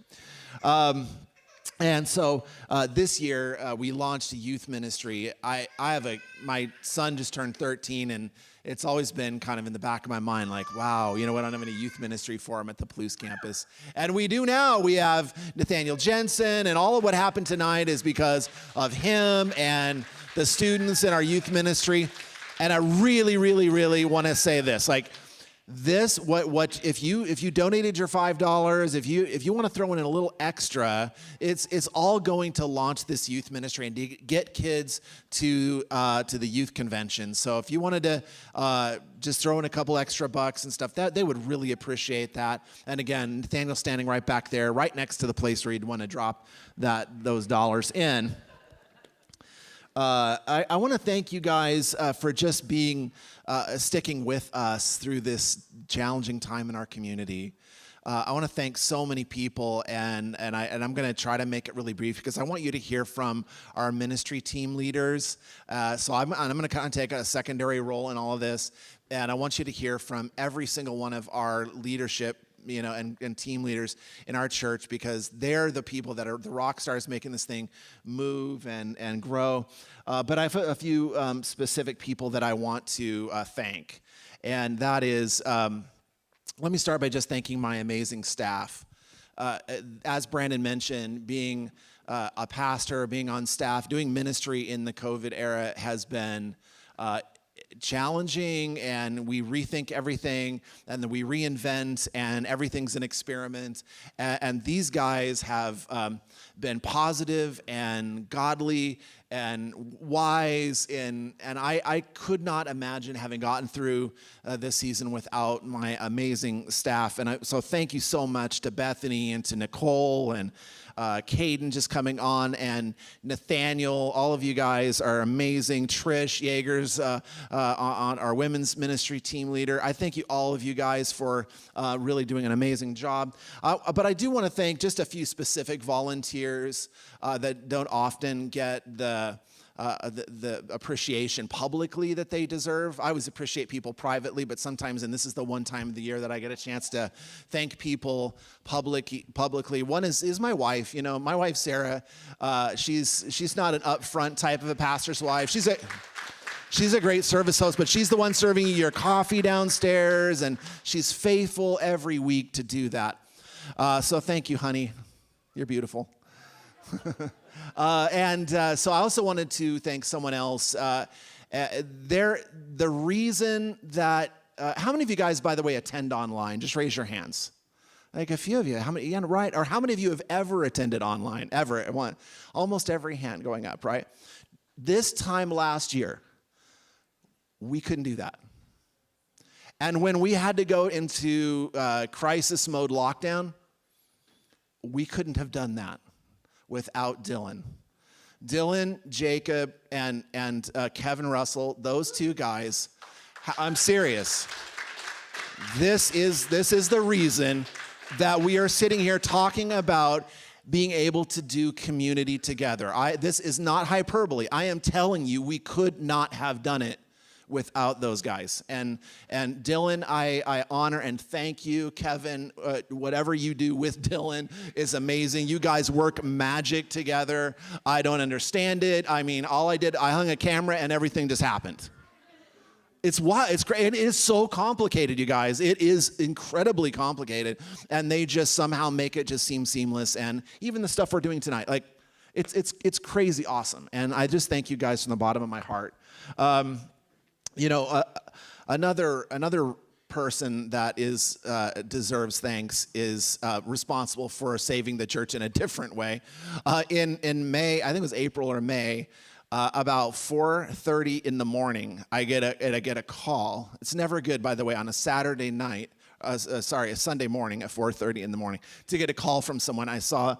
And so this year we launched a youth ministry. My son just turned 13, and it's always been kind of in the back of my mind, like, wow, I don't have any youth ministry for him at the Palouse campus. And we do now. We have Nathaniel Jensen, and all of what happened tonight is because of him and the students in our youth ministry. And I really, really, really want to say this, this, if you donated your $5, if you want to throw in a little extra, it's all going to launch this youth ministry and to get kids to the youth convention. So if you wanted to just throw in a couple extra bucks and stuff, that they would really appreciate that. And again, Nathaniel's standing right back there, right next to the place where you'd want to drop those dollars in. I want to thank you guys for just sticking with us through this challenging time in our community. I want to thank so many people, and I'm going to try to make it really brief because I want you to hear from our ministry team leaders. So I'm going to kind of take a secondary role in all of this, and I want you to hear from every single one of our leadership and team leaders in our church, because they're the people that are the rock stars making this thing move and grow. But I have a few specific people that I want to thank. And that is, let me start by just thanking my amazing staff. As Brandon mentioned, being a pastor, being on staff, doing ministry in the COVID era has been challenging, and we rethink everything, and then we reinvent, and everything's an experiment. And these guys have been positive and godly and wise, and I could not imagine having gotten through this season without my amazing staff. And so thank you so much to Bethany and to Nicole and Caden just coming on, and Nathaniel. All of you guys are amazing. Trish Yeager's on our women's ministry team leader. I thank you, all of you guys, for really doing an amazing job. But I do want to thank just a few specific volunteers that don't often get the the appreciation publicly that they deserve. I always appreciate people privately, but sometimes, and this is the one time of the year that I get a chance to thank people publicly. One is my wife. You know, my wife Sarah. She's not an upfront type of a pastor's wife. She's a great service host, but she's the one serving you your coffee downstairs, and she's faithful every week to do that. So thank you, honey. You're beautiful. So I also wanted to thank someone else. The reason that, how many of you guys, by the way, attend online? Just raise your hands. Like a few of you. How many? Yeah, right. Or how many of you have ever attended online? Ever? Almost every hand going up, right? This time last year, we couldn't do that. And when we had to go into crisis mode lockdown, we couldn't have done that without Dylan. Dylan, Jacob, and Kevin Russell, those two guys, I'm serious. This is the reason that we are sitting here talking about being able to do community together. This is not hyperbole. I am telling you, we could not have done it without those guys. And Dylan, I honor and thank you. Kevin, whatever you do with Dylan is amazing. You guys work magic together. I don't understand it. I mean, all I did, I hung a camera and everything just happened. It's wild. It's great. It is so complicated, you guys. It is incredibly complicated. And they just somehow make it just seem seamless. And even the stuff we're doing tonight, like it's crazy awesome. And I just thank you guys from the bottom of my heart. You know, another person that deserves thanks is responsible for saving the church in a different way. In May, I think it was April or May, about 4:30 in the morning, I get a call. It's never good, by the way, on a Saturday night. A Sunday morning at 4:30 in the morning to get a call from someone. I saw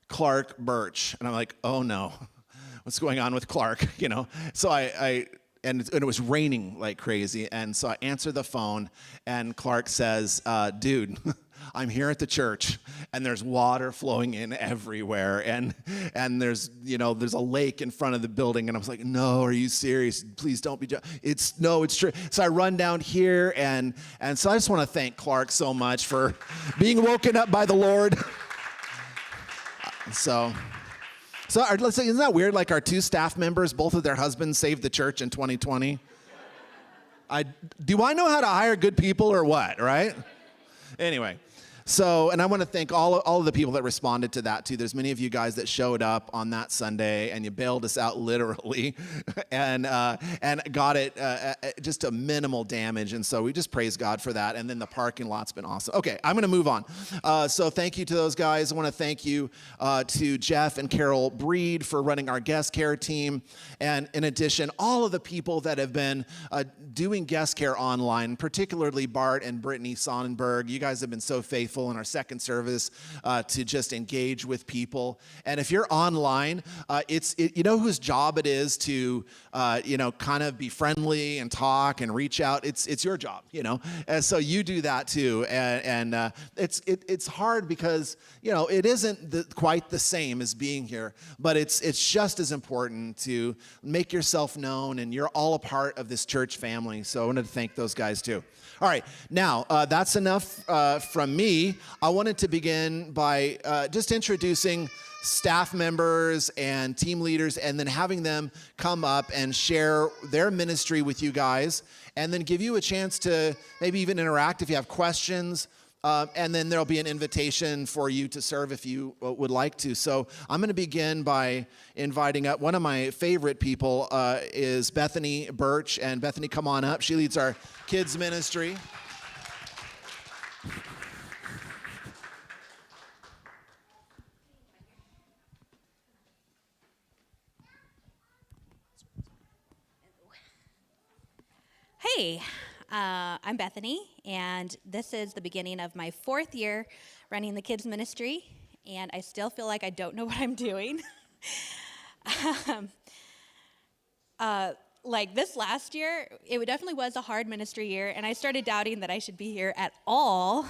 Clark Birch, and I'm like, oh no, what's going on with Clark? You know, so and it was raining like crazy. And so I answer the phone, and Clark says, dude, I'm here at the church, and there's water flowing in everywhere. And there's a lake in front of the building. And I was like, no, are you serious? Please don't be. It's true. So I run down here, and so I just want to thank Clark so much for being woken up by the Lord. So let's say, isn't that weird? Like our two staff members, both of their husbands saved the church in 2020. Do I know how to hire good people or what, right? Anyway. So, and I want to thank all of the people that responded to that too. There's many of you guys that showed up on that Sunday, and you bailed us out literally, and got it just a minimal damage. And so we just praise God for that. And then the parking lot's been awesome. Okay, I'm going to move on. So thank you to those guys. I want to thank you to Jeff and Carol Breed for running our guest care team, and in addition, all of the people that have been doing guest care online, particularly Bart and Brittany Sonnenberg. You guys have been so faithful in our second service to just engage with people. And if you're online, you know whose job it is to kind of be friendly and talk and reach out. It's your job, and so you do that too. And it's hard because it isn't quite the same as being here, but it's just as important to make yourself known, and you're all a part of this church family. So I wanted to thank those guys too. All right, now that's enough from me. I wanted to begin by just introducing staff members and team leaders, and then having them come up and share their ministry with you guys, and then give you a chance to maybe even interact if you have questions. And then there'll be an invitation for you to serve if you would like to. So I'm going to begin by inviting up one of my favorite people is Bethany Birch. And Bethany, come on up. She leads our kids ministry. Hey, I'm Bethany, and this is the beginning of my 4th year running the kids ministry, and I still feel like I don't know what I'm doing. Like this last year, it definitely was a hard ministry year, and I started doubting that I should be here at all.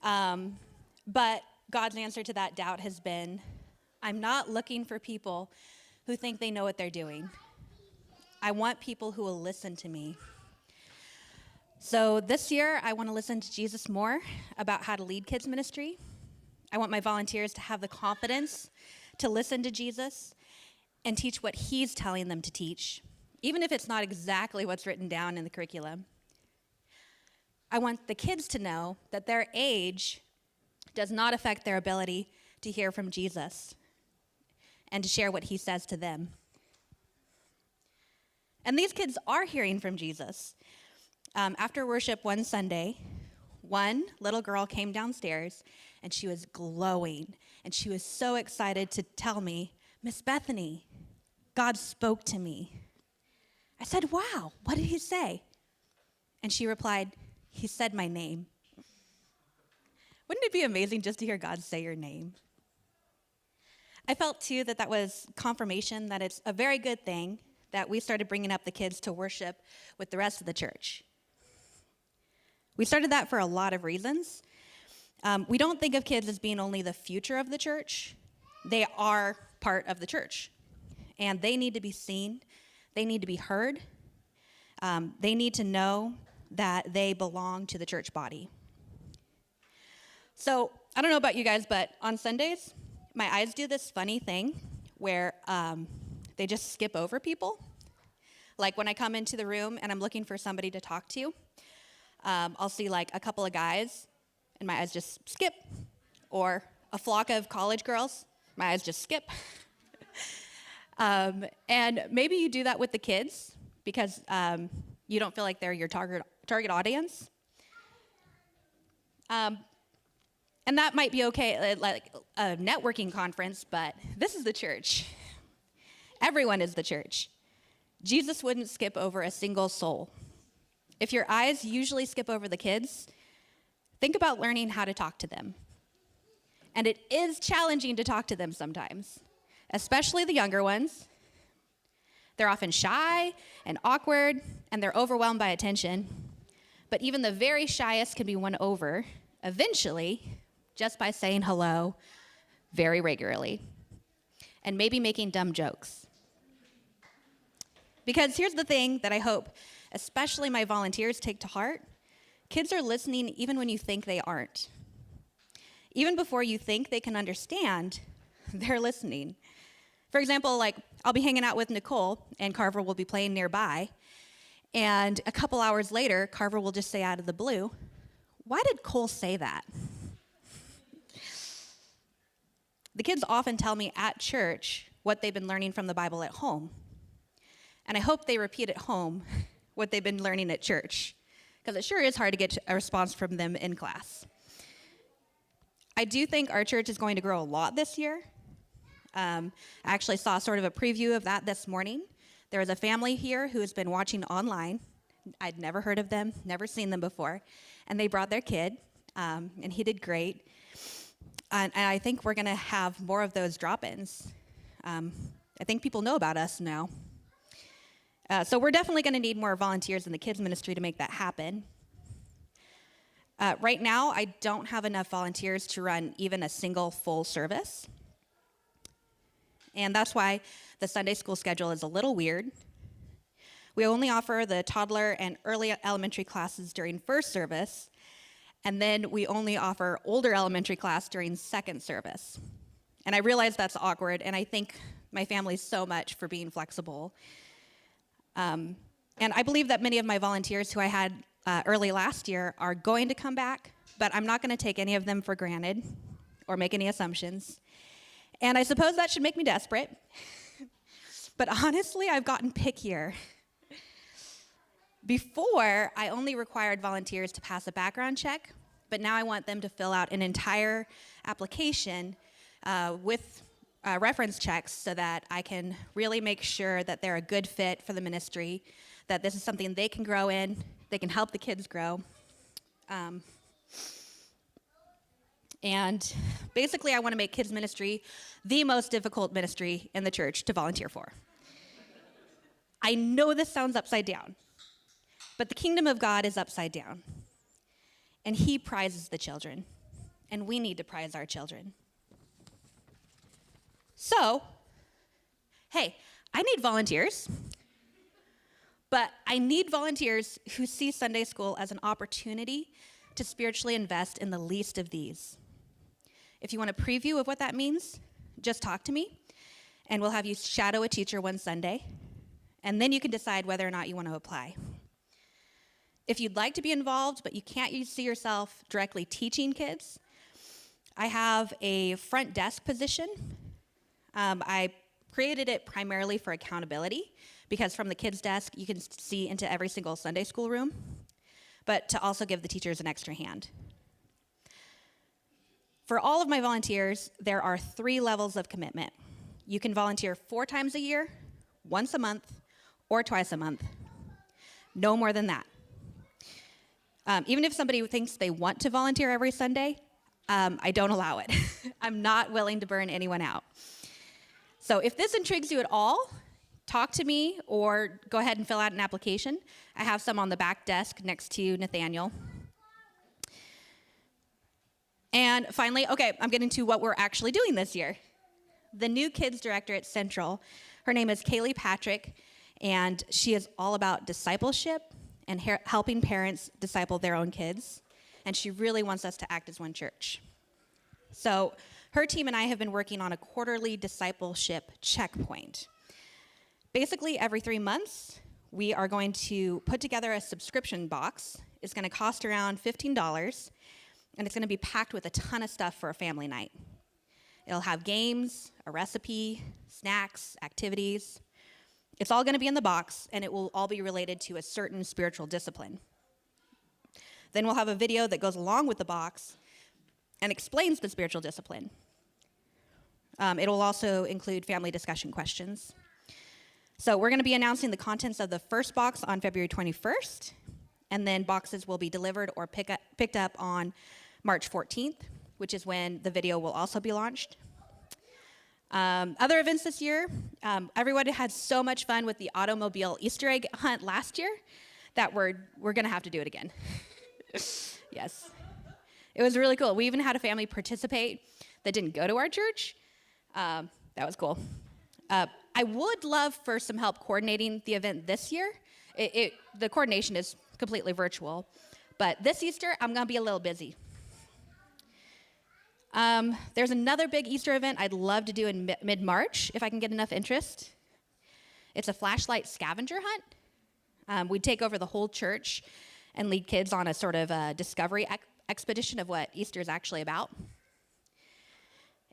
But God's answer to that doubt has been, I'm not looking for people who think they know what they're doing. I want people who will listen to me. So this year, I want to listen to Jesus more about how to lead kids ministry. I want my volunteers to have the confidence to listen to Jesus and teach what he's telling them to teach, even if it's not exactly what's written down in the curriculum. I want the kids to know that their age does not affect their ability to hear from Jesus and to share what he says to them. And these kids are hearing from Jesus. After worship one Sunday, one little girl came downstairs and she was glowing and she was so excited to tell me, "Miss Bethany, God spoke to me." I said, "Wow, what did he say?" And she replied, "He said my name." Wouldn't it be amazing just to hear God say your name? I felt too that was confirmation that it's a very good thing that we started bringing up the kids to worship with the rest of the church. We started that for a lot of reasons. We don't think of kids as being only the future of the church. They are part of the church, and they need to be seen. They need to be heard. They need to know that they belong to the church body. So I don't know about you guys, but on Sundays, my eyes do this funny thing where they just skip over people. Like when I come into the room and I'm looking for somebody to talk to, I'll see like a couple of guys and my eyes just skip. Or a flock of college girls, my eyes just skip. And maybe you do that with the kids because you don't feel like they're your target audience. And that might be okay, like a networking conference, but this is the church. Everyone is the church. Jesus wouldn't skip over a single soul. If your eyes usually skip over the kids, think about learning how to talk to them. And it is challenging to talk to them sometimes, especially the younger ones. They're often shy and awkward, and they're overwhelmed by attention. But even the very shyest can be won over, eventually, just by saying hello very regularly, and maybe making dumb jokes. Because here's the thing that I hope, especially my volunteers, take to heart. Kids are listening even when you think they aren't. Even before you think they can understand, they're listening. For example, like I'll be hanging out with Nicole and Carver will be playing nearby. And a couple hours later, Carver will just say out of the blue, "Why did Cole say that?" The kids often tell me at church what they've been learning from the Bible at home. And I hope they repeat at home what they've been learning at church, because it sure is hard to get a response from them in class. I do think our church is going to grow a lot this year. I actually saw sort of a preview of that this morning. There was a family here who has been watching online. I'd never heard of them, never seen them before. And they brought their kid, and he did great. And I think we're going to have more of those drop-ins. I think people know about us now. So we're definitely going to need more volunteers in the kids ministry to make that happen. Right now, I don't have enough volunteers to run even a single full service. And that's why the Sunday school schedule is a little weird. We only offer the toddler and early elementary classes during first service, and then we only offer older elementary class during second service. And I realize that's awkward, and I thank my family so much for being flexible. And I believe that many of my volunteers who I had early last year are going to come back, but I'm not going to take any of them for granted or make any assumptions. And I suppose that should make me desperate. But honestly, I've gotten pickier. Before, I only required volunteers to pass a background check, but now I want them to fill out an entire application with reference checks so that I can really make sure that they're a good fit for the ministry, that this is something they can grow in, they can help the kids grow. And basically, I want to make kids ministry the most difficult ministry in the church to volunteer for. I know this sounds upside down, but the kingdom of God is upside down. And he prizes the children, and we need to prize our children. So, hey, I need volunteers, but I need volunteers who see Sunday school as an opportunity to spiritually invest in the least of these. If you want a preview of what that means, just talk to me, and we'll have you shadow a teacher one Sunday, and then you can decide whether or not you want to apply. If you'd like to be involved, but you can't see yourself directly teaching kids, I have a front desk position. I created it primarily for accountability, because from the kids' desk, you can see into every single Sunday school room, but to also give the teachers an extra hand. For all of my volunteers, there are 3 levels of commitment. You can volunteer 4 times a year, once a month, or twice a month. No more than that. Even if somebody thinks they want to volunteer every Sunday, I don't allow it. I'm not willing to burn anyone out. So if this intrigues you at all, talk to me or go ahead and fill out an application. I have some on the back desk next to Nathaniel. And finally, okay, I'm getting to what we're actually doing this year. The new kids director at Central, her name is Kaylee Patrick, and she is all about discipleship and helping parents disciple their own kids. And she really wants us to act as one church. So her team and I have been working on a quarterly discipleship checkpoint. Basically, every 3 months, we are going to put together a subscription box. It's going to cost around $15, and it's going to be packed with a ton of stuff for a family night. It'll have games, a recipe, snacks, activities. It's all going to be in the box, and it will all be related to a certain spiritual discipline. Then we'll have a video that goes along with the box and explains the spiritual discipline. It will also include family discussion questions. So we're going to be announcing the contents of the first box on February 21st, and then boxes will be delivered or picked up on March 14th, which is when the video will also be launched. Other events this year, everyone had so much fun with the automobile Easter egg hunt last year that we're going to have to do it again. Yes. It was really cool. We even had a family participate that didn't go to our church. That was cool. I would love for some help coordinating the event this year. The coordination is completely virtual. But this Easter, I'm going to be a little busy. There's another big Easter event I'd love to do in mid-March if I can get enough interest. It's a flashlight scavenger hunt. We'd take over the whole church and lead kids on a sort of discovery expedition of what Easter is actually about.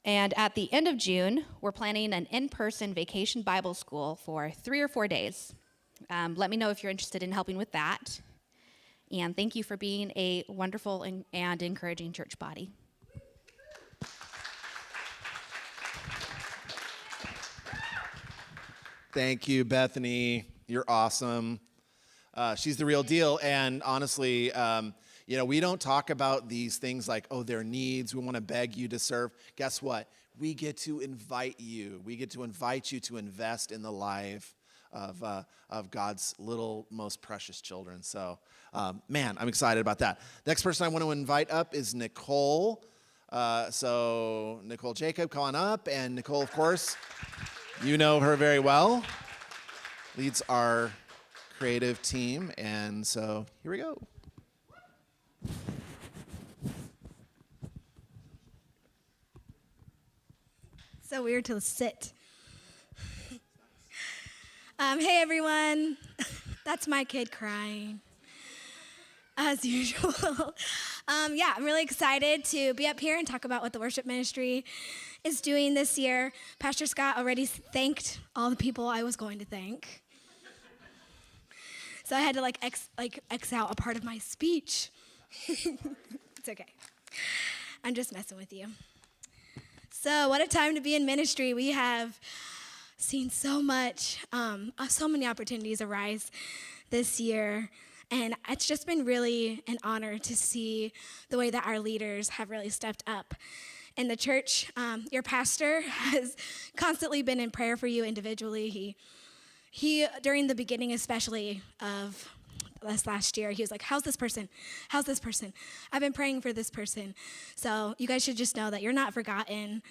And at the end of June, we're planning an in-person vacation Bible school for 3 or 4 days. Let me know if you're interested in helping with that. And thank you for being a wonderful and encouraging church body. Thank you, Bethany. You're awesome. She's the real deal. And honestly, we don't talk about these things like, oh, their needs. We want to beg you to serve. Guess what? We get to invite you. We get to invite you to invest in the life of God's little, most precious children. So, man, I'm excited about that. Next person I want to invite up is Nicole. So Nicole Jacob, come on up. And Nicole, of course, you know her very well. Leads our creative team. And so here we go. So weird to sit. Hey everyone, that's my kid crying, as usual. I'm really excited to be up here and talk about what the worship ministry is doing this year. Pastor Scott already thanked all the people I was going to thank. So I had to X out a part of my speech. It's okay. I'm just messing with you. So what a time to be in ministry. We have seen so much, so many opportunities arise this year. And it's just been really an honor to see the way that our leaders have really stepped up. In the church, your pastor has constantly been in prayer for you individually. He during the beginning especially of this last year, he was like, how's this person? How's this person? I've been praying for this person. So you guys should just know that you're not forgotten.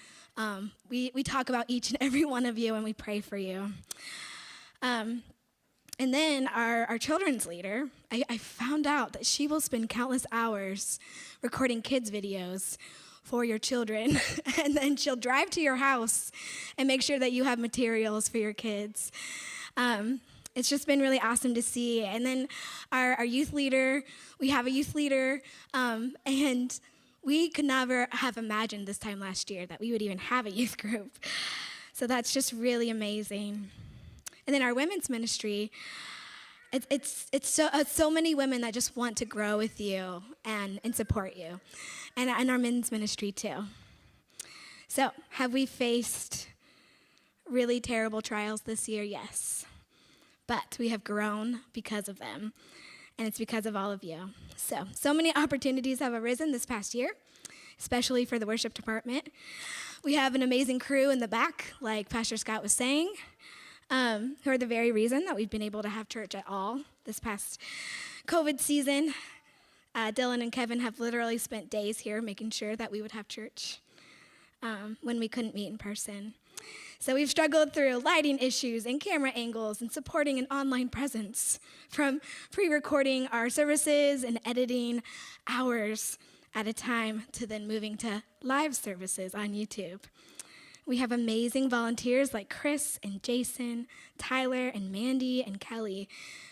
We talk about each and every one of you, and we pray for you. And then our children's leader, I found out that she will spend countless hours recording kids' videos for your children. And then she'll drive to your house and make sure that you have materials for your kids. It's just been really awesome to see. And then our youth leader, we have a youth leader, and we could never have imagined this time last year that we would even have a youth group. So that's just really amazing. And then our women's ministry, it's so many women that just want to grow with you and support you. And our men's ministry too. So have we faced really terrible trials this year? Yes. But we have grown because of them. And it's because of all of you. So many opportunities have arisen this past year, especially for the worship department. We have an amazing crew in the back, like Pastor Scott was saying, who are the very reason that we've been able to have church at all this past COVID season. Dylan and Kevin have literally spent days here making sure that we would have church when we couldn't meet in person. So we've struggled through lighting issues and camera angles and supporting an online presence, from pre-recording our services and editing hours at a time to then moving to live services on YouTube. We have amazing volunteers like Chris and Jason, Tyler and Mandy and Kelly,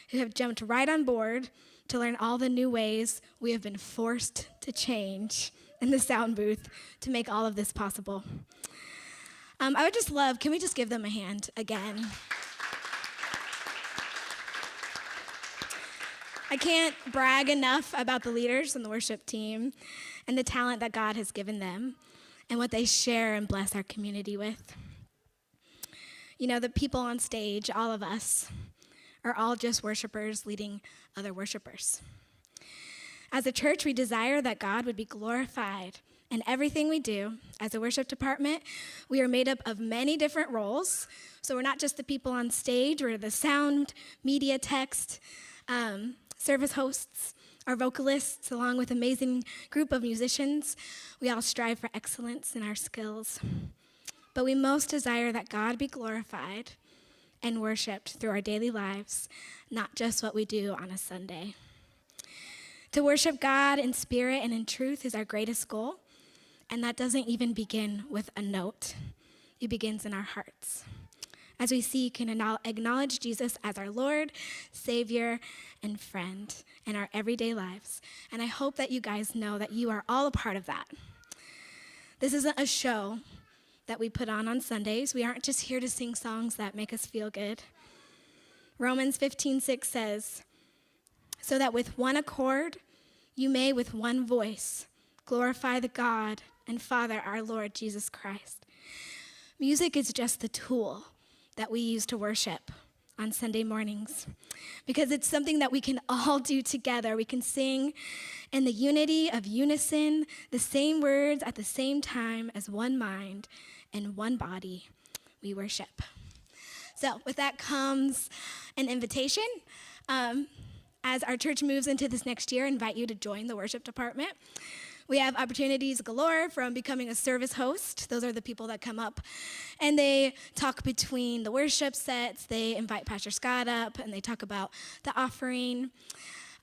who have jumped right on board to learn all the new ways we have been forced to change in the sound booth to make all of this possible. I would just love, can we just give them a hand again? I can't brag enough about the leaders and the worship team and the talent that God has given them and what they share and bless our community with. You know, the people on stage, all of us, are all just worshipers leading other worshipers. As a church, we desire that God would be glorified in everything we do. As a worship department, we are made up of many different roles. So we're not just the people on stage, we're the sound, media, text, service hosts, our vocalists, along with an amazing group of musicians. We all strive for excellence in our skills. But we most desire that God be glorified and worshiped through our daily lives, not just what we do on a Sunday. To worship God in spirit and in truth is our greatest goal, and that doesn't even begin with a note. It begins in our hearts, as we seek and acknowledge Jesus as our Lord, Savior, and friend in our everyday lives. And I hope that you guys know that you are all a part of that. This isn't a show that we put on Sundays. We aren't just here to sing songs that make us feel good. Romans 15:6 says, "So that with one accord you may with one voice glorify the God and Father, our Lord Jesus Christ." Music is just the tool that we use to worship on Sunday mornings, because it's something that we can all do together. We can sing in the unity of unison, the same words at the same time, as one mind and one body. We worship. So with that comes an invitation. As our church moves into this next year, I invite you to join the worship department. We have opportunities galore, from becoming a service host. Those are the people that come up and they talk between the worship sets. They invite Pastor Scott up and they talk about the offering.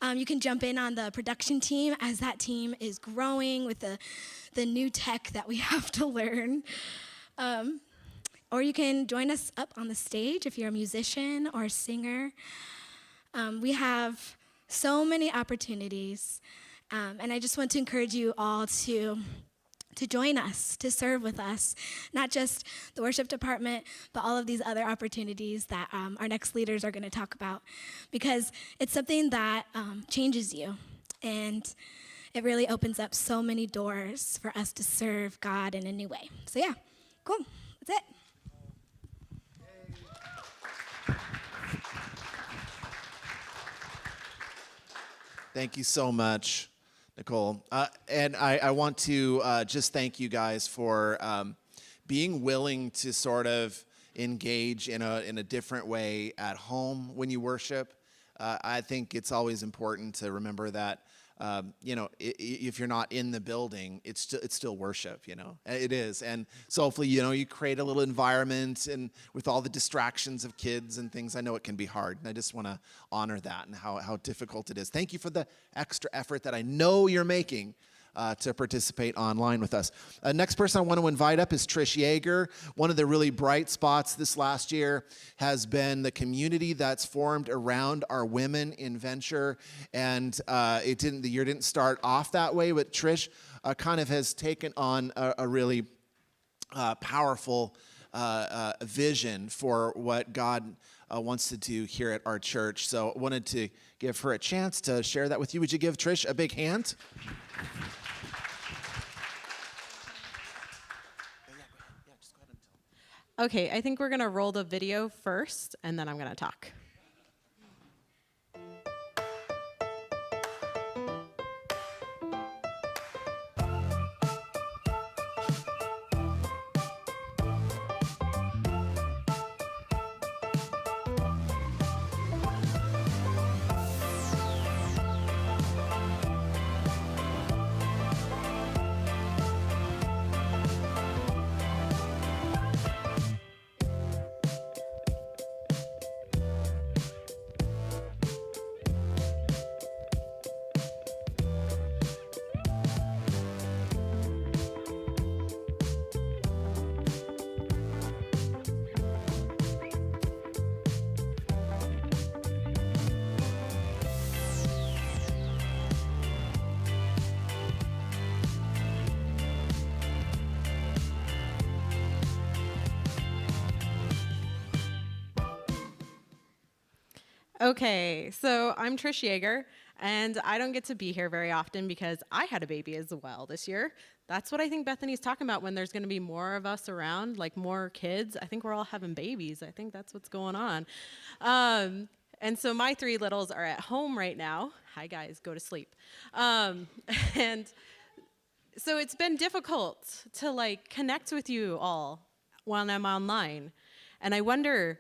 You can jump in on the production team as that team is growing with the new tech that we have to learn. Or you can join us up on the stage if you're a musician or a singer. We have so many opportunities. And I just want to encourage you all to join us, to serve with us, not just the worship department, but all of these other opportunities that our next leaders are going to talk about, because it's something that changes you, and it really opens up so many doors for us to serve God in a new way. So yeah, cool, that's it. Thank you so much, Nicole. And I want to just thank you guys for being willing to sort of engage in a different way at home when you worship. I think it's always important to remember that if you're not in the building, it's still worship, It is. And so hopefully, you create a little environment, and with all the distractions of kids and things, I know it can be hard. And I just want to honor that and how difficult it is. Thank you for the extra effort that I know you're making to participate online with us. Next person I want to invite up is Trish Yeager. One of the really bright spots this last year has been the community that's formed around our women in venture. And the year didn't start off that way, but Trish kind of has taken on a really powerful vision for what God wants to do here at our church. So I wanted to give her a chance to share that with you. Would you give Trish a big hand? Okay, I think we're going to roll the video first, and then I'm going to talk. Okay, so I'm Trish Yeager, and I don't get to be here very often because I had a baby as well this year. That's what I think Bethany's talking about when there's going to be more of us around, like more kids. I think we're all having babies. I think that's what's going on. And so my 3 littles are at home right now. Hi, guys, go to sleep. And so it's been difficult to connect with you all when I'm online. And I wonder,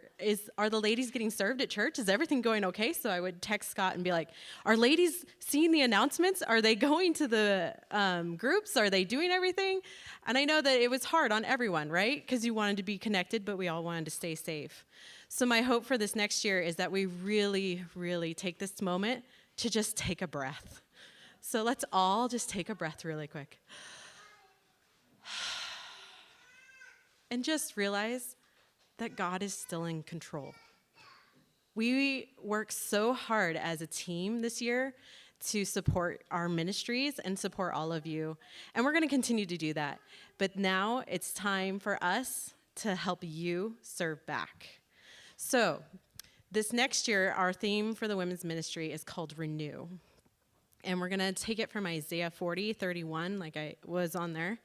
are the ladies getting served at church? Is everything going okay? So I would text Scott and be like, are ladies seeing the announcements? Are they going to the groups? Are they doing everything? And I know that it was hard on everyone, right? Because you wanted to be connected, but we all wanted to stay safe. So my hope for this next year is that we really, really take this moment to just take a breath. So let's all just take a breath really quick. And just realize that God is still in control. We worked so hard as a team this year to support our ministries and support all of you. And we're going to continue to do that. But now it's time for us to help you serve back. So this next year, our theme for the women's ministry is called Renew. And we're going to take it from Isaiah 40:31, like I was on there.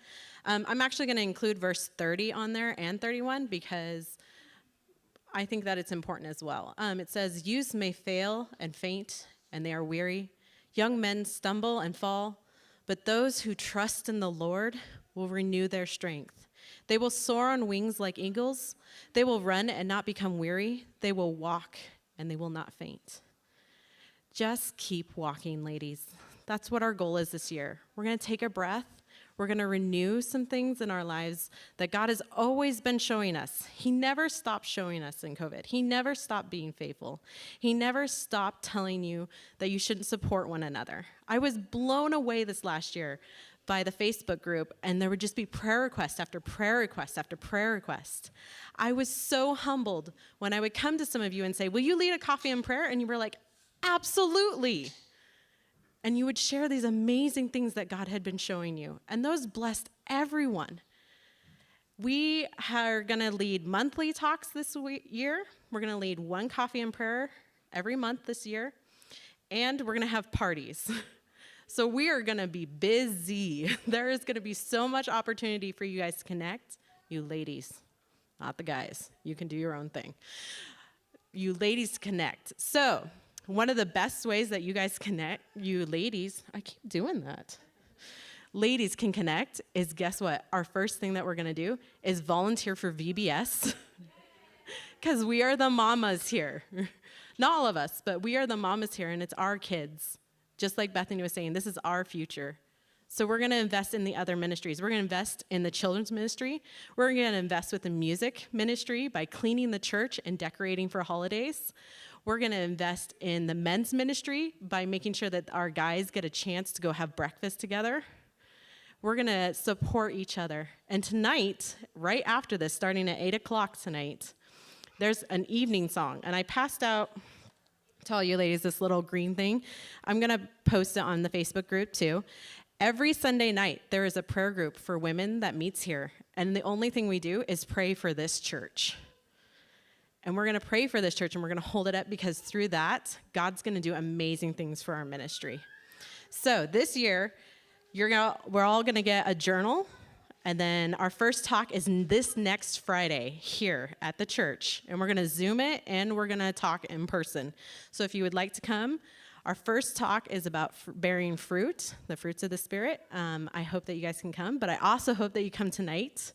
I'm actually going to include verse 30 on there and 31 because I think that it's important as well. It says, youths may fail and faint, and they are weary. Young men stumble and fall, but those who trust in the Lord will renew their strength. They will soar on wings like eagles. They will run and not become weary. They will walk and they will not faint. Just keep walking, ladies. That's what our goal is this year. We're going to take a breath. We're going to renew some things in our lives that God has always been showing us. He never stopped showing us in COVID. He never stopped being faithful. He never stopped telling you that you shouldn't support one another. I was blown away this last year by the Facebook group, and there would just be prayer request after prayer request after prayer request. I was so humbled when I would come to some of you and say, will you lead a coffee and prayer? And you were like, absolutely. And you would share these amazing things that God had been showing you. And those blessed everyone. We are going to lead monthly talks this year. We're going to lead one coffee and prayer every month this year. And we're going to have parties. So we are going to be busy. There is going to be so much opportunity for you guys to connect. You ladies, not the guys. You can do your own thing. You ladies connect. So one of the best ways that you guys connect, you ladies, I keep doing that. Ladies can connect is, guess what? Our first thing that we're going to do is volunteer for VBS. Because we are the mamas here. Not all of us, but we are the mamas here, and it's our kids just like Bethany was saying, this is our future. So we're going to invest in the other ministries. We're going to invest in the children's ministry. We're going to invest with the music ministry by cleaning the church and decorating for holidays. We're going to invest in the men's ministry by making sure that our guys get a chance to go have breakfast together. We're going to support each other. And tonight, right after this, starting at 8 o'clock tonight, there's an evening song. And I passed out to all you ladies this little green thing. I'm going to post it on the Facebook group too. Every Sunday night, there is a prayer group for women that meets here. And the only thing we do is pray for this church. And we're going to pray for this church, and we're going to hold it up, because through that, God's going to do amazing things for our ministry. So this year, we're all going to get a journal, and then our first talk is this next Friday here at the church. And we're going to Zoom it, and we're going to talk in person. So if you would like to come, our first talk is about bearing fruit, the fruits of the Spirit. I hope that you guys can come, but I also hope that you come tonight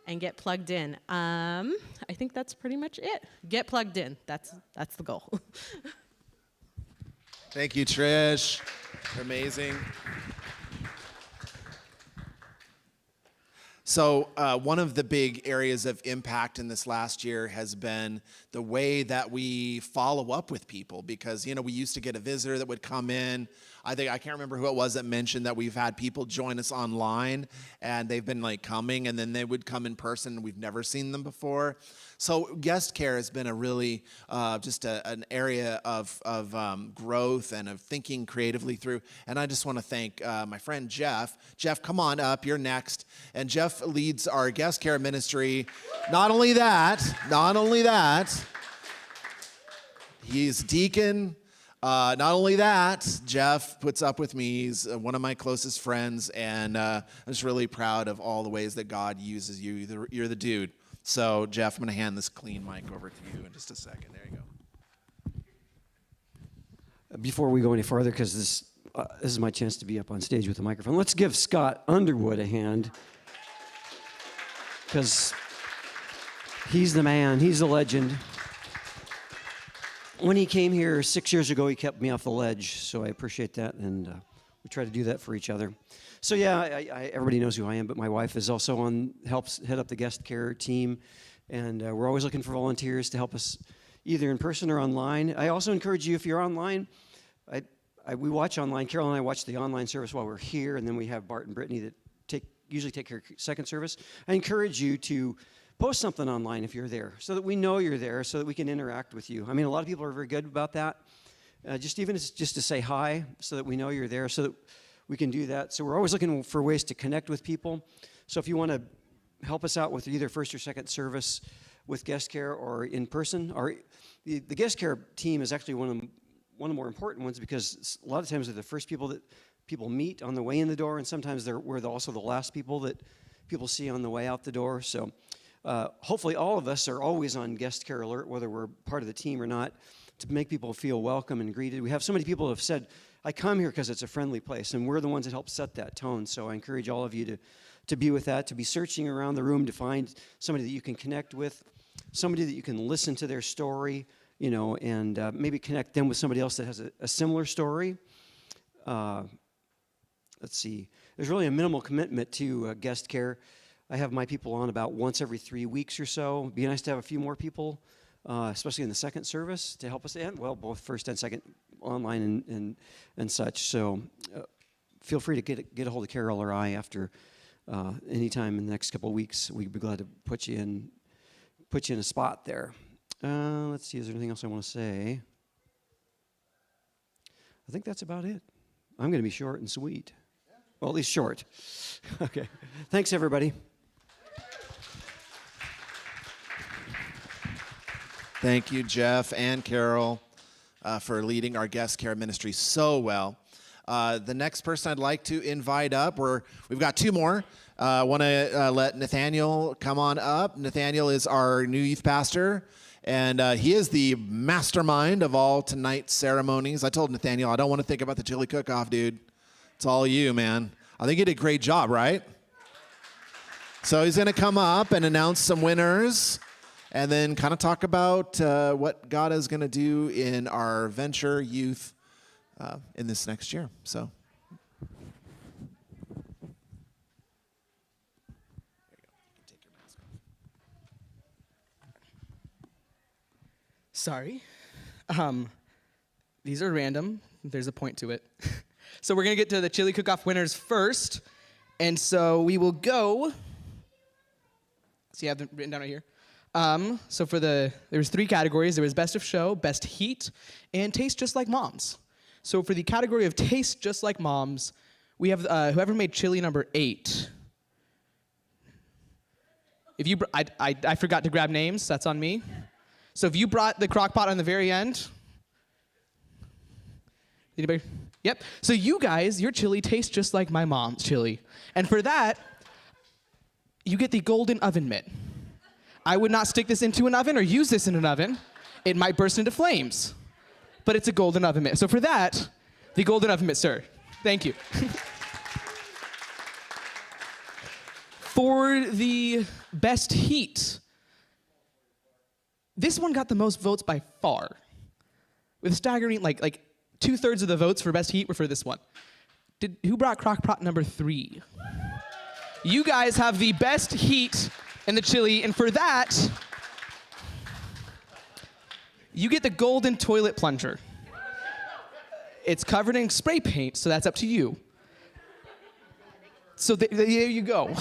and get plugged in. I think that's pretty much it. Get plugged in. That's the goal. Thank you, Trish. Amazing. So one of the big areas of impact in this last year has been the way that we follow up with people, because, we used to get a visitor that would come in. I can't remember who it was that mentioned that we've had people join us online, and they've been coming, and then they would come in person, and we've never seen them before. So guest care has been a really just an area of growth and of thinking creatively through. And I just want to thank my friend Jeff. Jeff, come on up. You're next. And Jeff leads our guest care ministry. Not only that, he's deacon. Not only that, Jeff puts up with me. He's one of my closest friends, and I'm just really proud of all the ways that God uses you. You're the dude. So, Jeff, I'm going to hand this clean mic over to you in just a second. There you go. Before we go any farther, because this is my chance to be up on stage with the microphone, let's give Scott Underwood a hand, because he's the man. He's the legend. When he came here 6 years ago, he kept me off the ledge, so I appreciate that, and we try to do that for each other. So yeah, everybody knows who I am, but my wife is also helps head up the guest care team, and we're always looking for volunteers to help us either in person or online. I also encourage you, if you're online, we watch online. Carol and I watch the online service while we're here, and then we have Bart and Brittany that usually take care of second service. I encourage you to post something online if you're there, so that we know you're there, so that we can interact with you. I mean, a lot of people are very good about that. Just to say hi, so that we know you're there, so that we can do that. So we're always looking for ways to connect with people. So if you want to help us out with either first or second service with guest care or in person, or the guest care team is actually one of the more important ones, because a lot of times they're the first people that people meet on the way in the door, and sometimes we're also the last people that people see on the way out the door. So hopefully all of us are always on guest care alert, whether we're part of the team or not, to make people feel welcome and greeted. We have so many people who have said, I come here because it's a friendly place, and we're the ones that help set that tone. So I encourage all of you to be with that, to be searching around the room to find somebody that you can connect with, somebody that you can listen to their story, and maybe connect them with somebody else that has a similar story. Let's see. There's really a minimal commitment to guest care. I have my people on about once every 3 weeks or so. It'd be nice to have a few more people, especially in the second service, to help us, and both first and second, online and such. So feel free to get a hold of Carol or I after anytime in the next couple of weeks. We'd be glad to put you in a spot there. Let's see, is there anything else I want to say? I think that's about it. I'm going to be short and sweet. Well, at least short. Okay. Thanks, everybody. Thank you, Jeff and Carol, for leading our guest care ministry so well. The next person I'd like to invite up, we've got two more. I want to let Nathaniel come on up. Nathaniel is our new youth pastor, and he is the mastermind of all tonight's ceremonies. I told Nathaniel, I don't want to think about the chili cook-off, dude. It's all you, man. I think you did a great job, right? So he's going to come up and announce some winners, and then kind of talk about what God is going to do in our venture youth in this next year. So. Sorry. These are random. There's a point to it. So we're going to get to the chili cook-off winners first. And so we will go. See, I have them written down right here. So there was 3 categories. There was best of show, best heat, and taste just like mom's. So for the category of taste just like mom's, we have whoever made chili number 8. If you, I forgot to grab names. That's on me. So if you brought the crock pot on the very end. Anybody? Yep. So you guys, your chili tastes just like my mom's chili. And for that, you get the golden oven mitt. I would not stick this into an oven or use this in an oven. It might burst into flames. But it's a golden oven mitt. So for that, the golden oven mitt, sir. Thank you. For the best heat, this one got the most votes by far. With a staggering, like 2/3 of the votes for best heat were for this one. Who brought crock pot number 3? You guys have the best heat in the chili, and for that, you get the golden toilet plunger. It's covered in spray paint, so that's up to you. So there you go.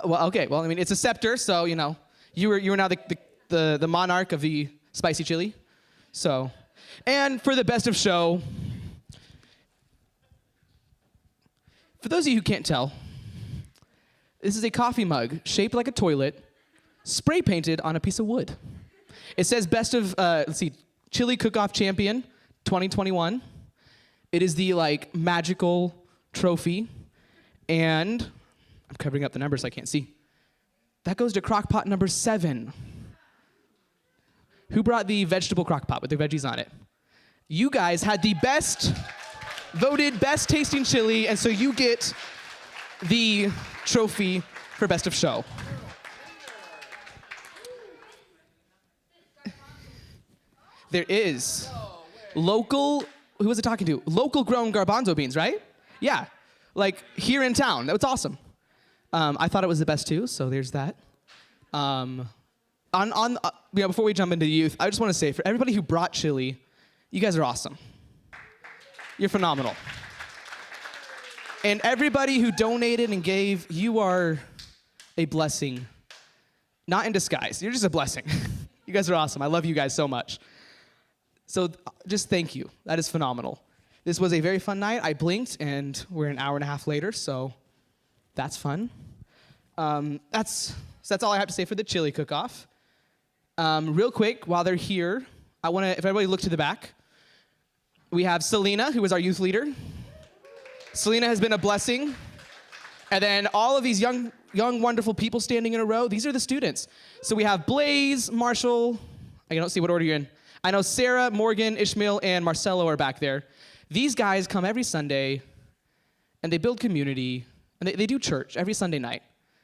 Well, okay. Well, I mean, it's a scepter, so you know, you were now the monarch of the spicy chili. So, and for the best of show, for those of you who can't tell, this is a coffee mug shaped like a toilet, spray painted on a piece of wood. It says best of, chili cook-off champion 2021. It is the magical trophy, and I'm covering up the numbers so I can't see. That goes to crock pot number 7. Who brought the vegetable crock pot with the veggies on it? You guys had the voted best tasting chili, and so you get the trophy for best of show. There is local, who was it talking to? Local grown garbanzo beans, right? Yeah, here in town. That was awesome. I thought it was the best too, so there's that. Before we jump into the youth, I just want to say, for everybody who brought chili, you guys are awesome. You're phenomenal. And everybody who donated and gave, you are a blessing. Not in disguise. You're just a blessing. You guys are awesome. I love you guys so much. So just thank you. That is phenomenal. This was a very fun night. I blinked, and we're an hour and a half later, so that's fun. That's all I have to say for the chili cook-off. Real quick, while they're here, I want to, if everybody look to the back, we have Selena, who is our youth leader. Selena has been a blessing. And then all of these young, wonderful people standing in a row, these are the students. So we have Blaze, Marshall, I don't see what order you're in. I know Sarah, Morgan, Ishmael, and Marcelo are back there. These guys come every Sunday, and they build community, and they do church every Sunday night.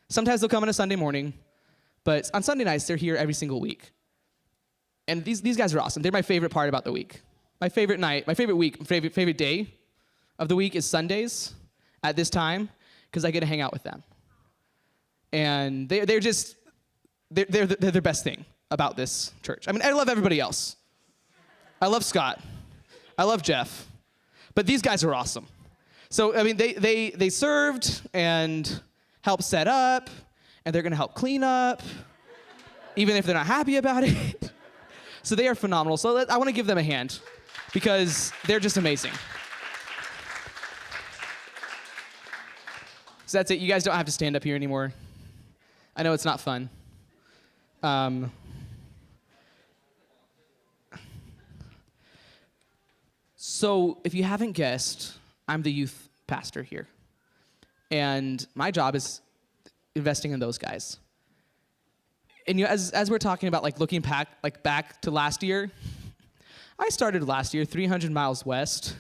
Sometimes they'll come on a Sunday morning, but on Sunday nights, they're here every single week. And these guys are awesome. They're my favorite part about the week. My favorite night, my favorite week, favorite day of the week is Sundays at this time, because I get to hang out with them. And they're the best thing about this church. I mean, I love everybody else. I love Scott. I love Jeff. But these guys are awesome. So, I mean, they served and helped set up, and they're going to help clean up, even if they're not happy about it. So they are phenomenal. So I want to give them a hand, because they're just amazing. So that's it. You guys don't have to stand up here anymore. I know it's not fun. So if you haven't guessed, I'm the youth pastor here. And my job is investing in those guys. And as we're talking about looking back to last year, I started last year 300 miles west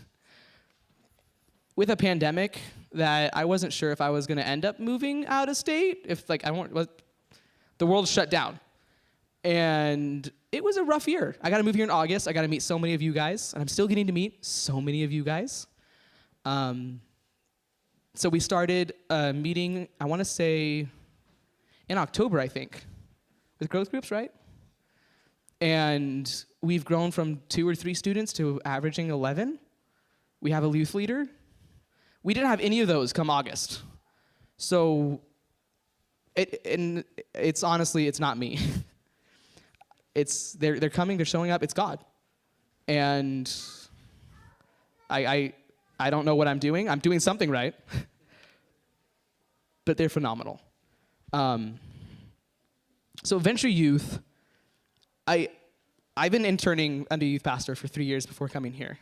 with a pandemic that I wasn't sure if I was going to end up moving out of state, if the world shut down. And it was a rough year. I got to move here in August. I got to meet so many of you guys, and I'm still getting to meet so many of you guys. So we started a meeting, I want to say in October, I think, with growth groups, right? And we've grown from 2 or 3 students to averaging 11. We have a youth leader. We didn't have any of those come August. So it's honestly, it's not me. They're coming, they're showing up, it's God. And I don't know what I'm doing. I'm doing something right. But they're phenomenal. So Venture Youth, I've been interning under youth pastor for 3 years before coming here.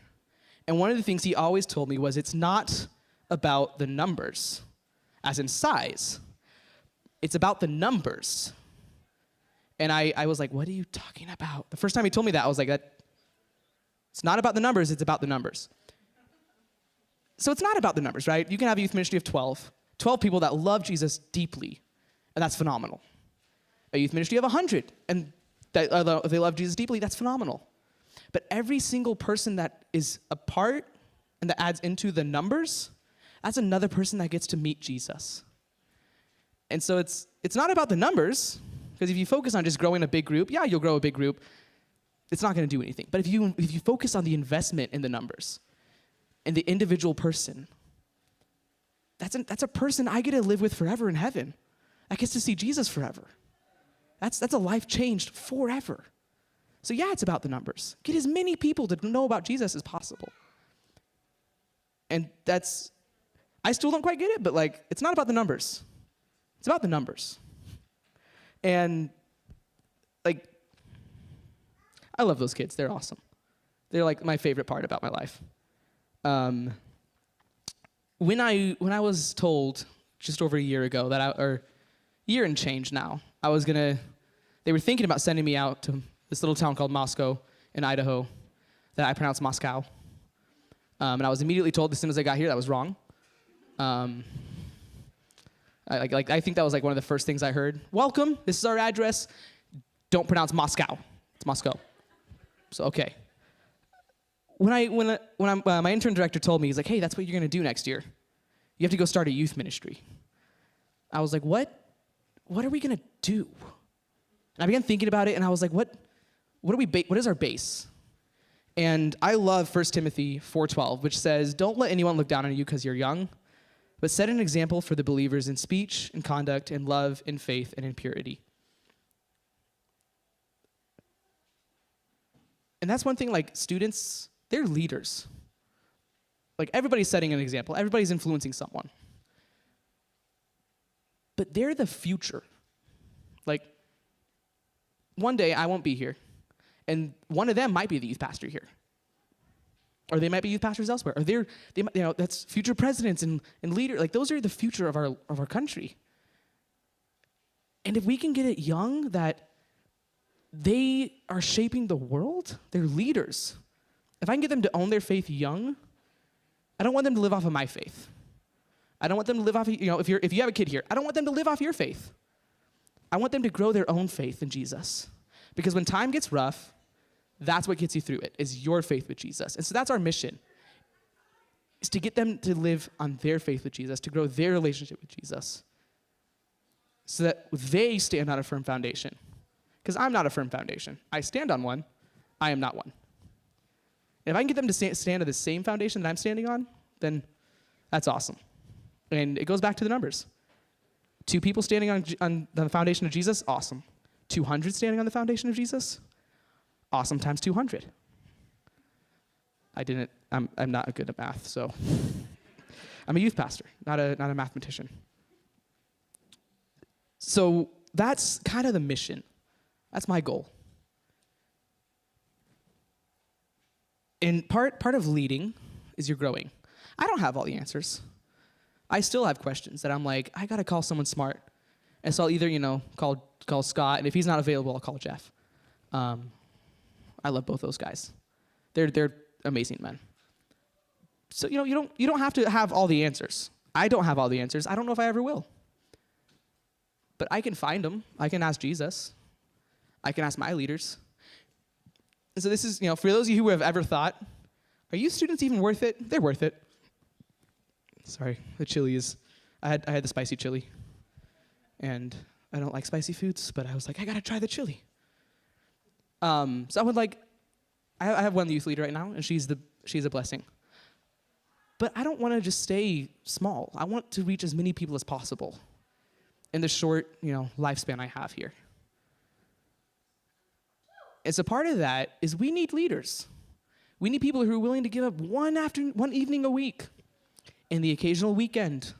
And one of the things he always told me was it's not about the numbers, as in size. It's about the numbers. And I was like, what are you talking about? The first time he told me that, I was like, it's not about the numbers, it's about the numbers. So it's not about the numbers, right? You can have a youth ministry of 12 people that love Jesus deeply, and that's phenomenal. A youth ministry of 100, and they love Jesus deeply, that's phenomenal. But every single person that is a part and that adds into the numbers, that's another person that gets to meet Jesus. And so it's not about the numbers, because if you focus on just growing a big group, yeah, you'll grow a big group. It's not going to do anything. But if you focus on the investment in the numbers and the individual person, that's a person I get to live with forever in heaven. I get to see Jesus forever. That's a life changed forever. So yeah, it's about the numbers. Get as many people to know about Jesus as possible. And I still don't quite get it, but it's not about the numbers. It's about the numbers. And I love those kids. They're awesome. They're my favorite part about my life. When I was told just over a year ago or year and change now, they were thinking about sending me out to this little town called Moscow in Idaho that I pronounce Moscow. And I was immediately told as soon as I got here that was wrong. I think that was one of the first things I heard. Welcome, this is our address. Don't pronounce Moscow. It's Moscow. So, okay. When my intern director told me, he's like, hey, that's what you're going to do next year. You have to go start a youth ministry. I was like, what? What are we going to do? And I began thinking about it, and I was like, what is our base? And I love 1 Timothy 4:12, which says, don't let anyone look down on you because you're young, but set an example for the believers in speech, in conduct, in love, in faith, and in purity. And that's one thing, students, they're leaders. Everybody's setting an example. Everybody's influencing someone. But they're the future. One day I won't be here, and one of them might be the youth pastor here. Or they might be youth pastors elsewhere. Or that's future presidents and leaders. Those are the future of our country. And if we can get it young that they are shaping the world, they're leaders. If I can get them to own their faith young, I don't want them to live off of my faith. I don't want them to live off of, if you have a kid here, I don't want them to live off your faith. I want them to grow their own faith in Jesus. Because when time gets rough, that's what gets you through it, is your faith with Jesus. And so that's our mission, is to get them to live on their faith with Jesus, to grow their relationship with Jesus, so that they stand on a firm foundation. Because I'm not a firm foundation. I stand on one. I am not one. And if I can get them to stand on the same foundation that I'm standing on, then that's awesome. And it goes back to the numbers. 2 people standing on the foundation of Jesus, awesome. 200 standing on the foundation of Jesus, awesome times 200. I'm not good at math, so I'm a youth pastor, not a mathematician. So that's kind of the mission. That's my goal. And part of leading is you're growing. I don't have all the answers. I still have questions that I'm like, I gotta call someone smart. And so I'll either, call Scott, and if he's not available, I'll call Jeff. I love both those guys. They're amazing men. So you don't have to have all the answers. I don't have all the answers. I don't know if I ever will. But I can find them. I can ask Jesus. I can ask my leaders. And so this is, for those of you who have ever thought, are youth students even worth it? They're worth it. Sorry, the chili is, I had the spicy chili. And I don't like spicy foods, but I was like, I gotta try the chili. So I would I have one youth leader right now, and she's a blessing. But I don't want to just stay small. I want to reach as many people as possible in the short, lifespan I have here. And so part of that is we need leaders. We need people who are willing to give up one evening a week and the occasional weekend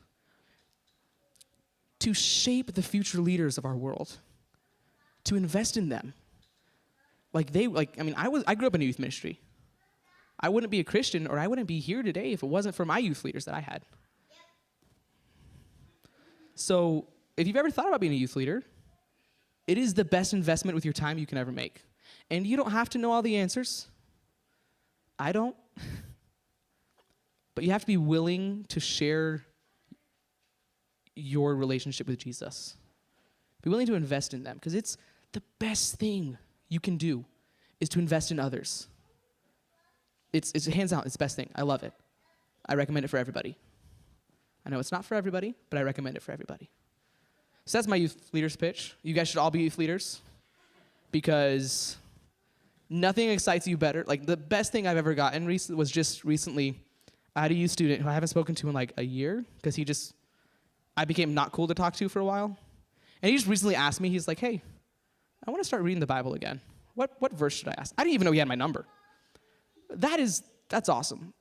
to shape the future leaders of our world, to invest in them. I grew up in a youth ministry. I wouldn't be a Christian or I wouldn't be here today if it wasn't for my youth leaders that I had. So if you've ever thought about being a youth leader, it is the best investment with your time you can ever make. And you don't have to know all the answers. I don't. But you have to be willing to share your relationship with Jesus. Be willing to invest in them, because it's the best thing you can do is to invest in others. It's hands down, it's the best thing. I love it. I recommend it for everybody. I know it's not for everybody, but I recommend it for everybody. So that's my youth leaders pitch. You guys should all be youth leaders, because nothing excites you better. The best thing I've ever gotten was just recently, I had a youth student who I haven't spoken to in a year, because I became not cool to talk to for a while. And he just recently asked me, he's like, hey, I want to start reading the Bible again. What verse should I ask? I didn't even know he had my number. That's awesome.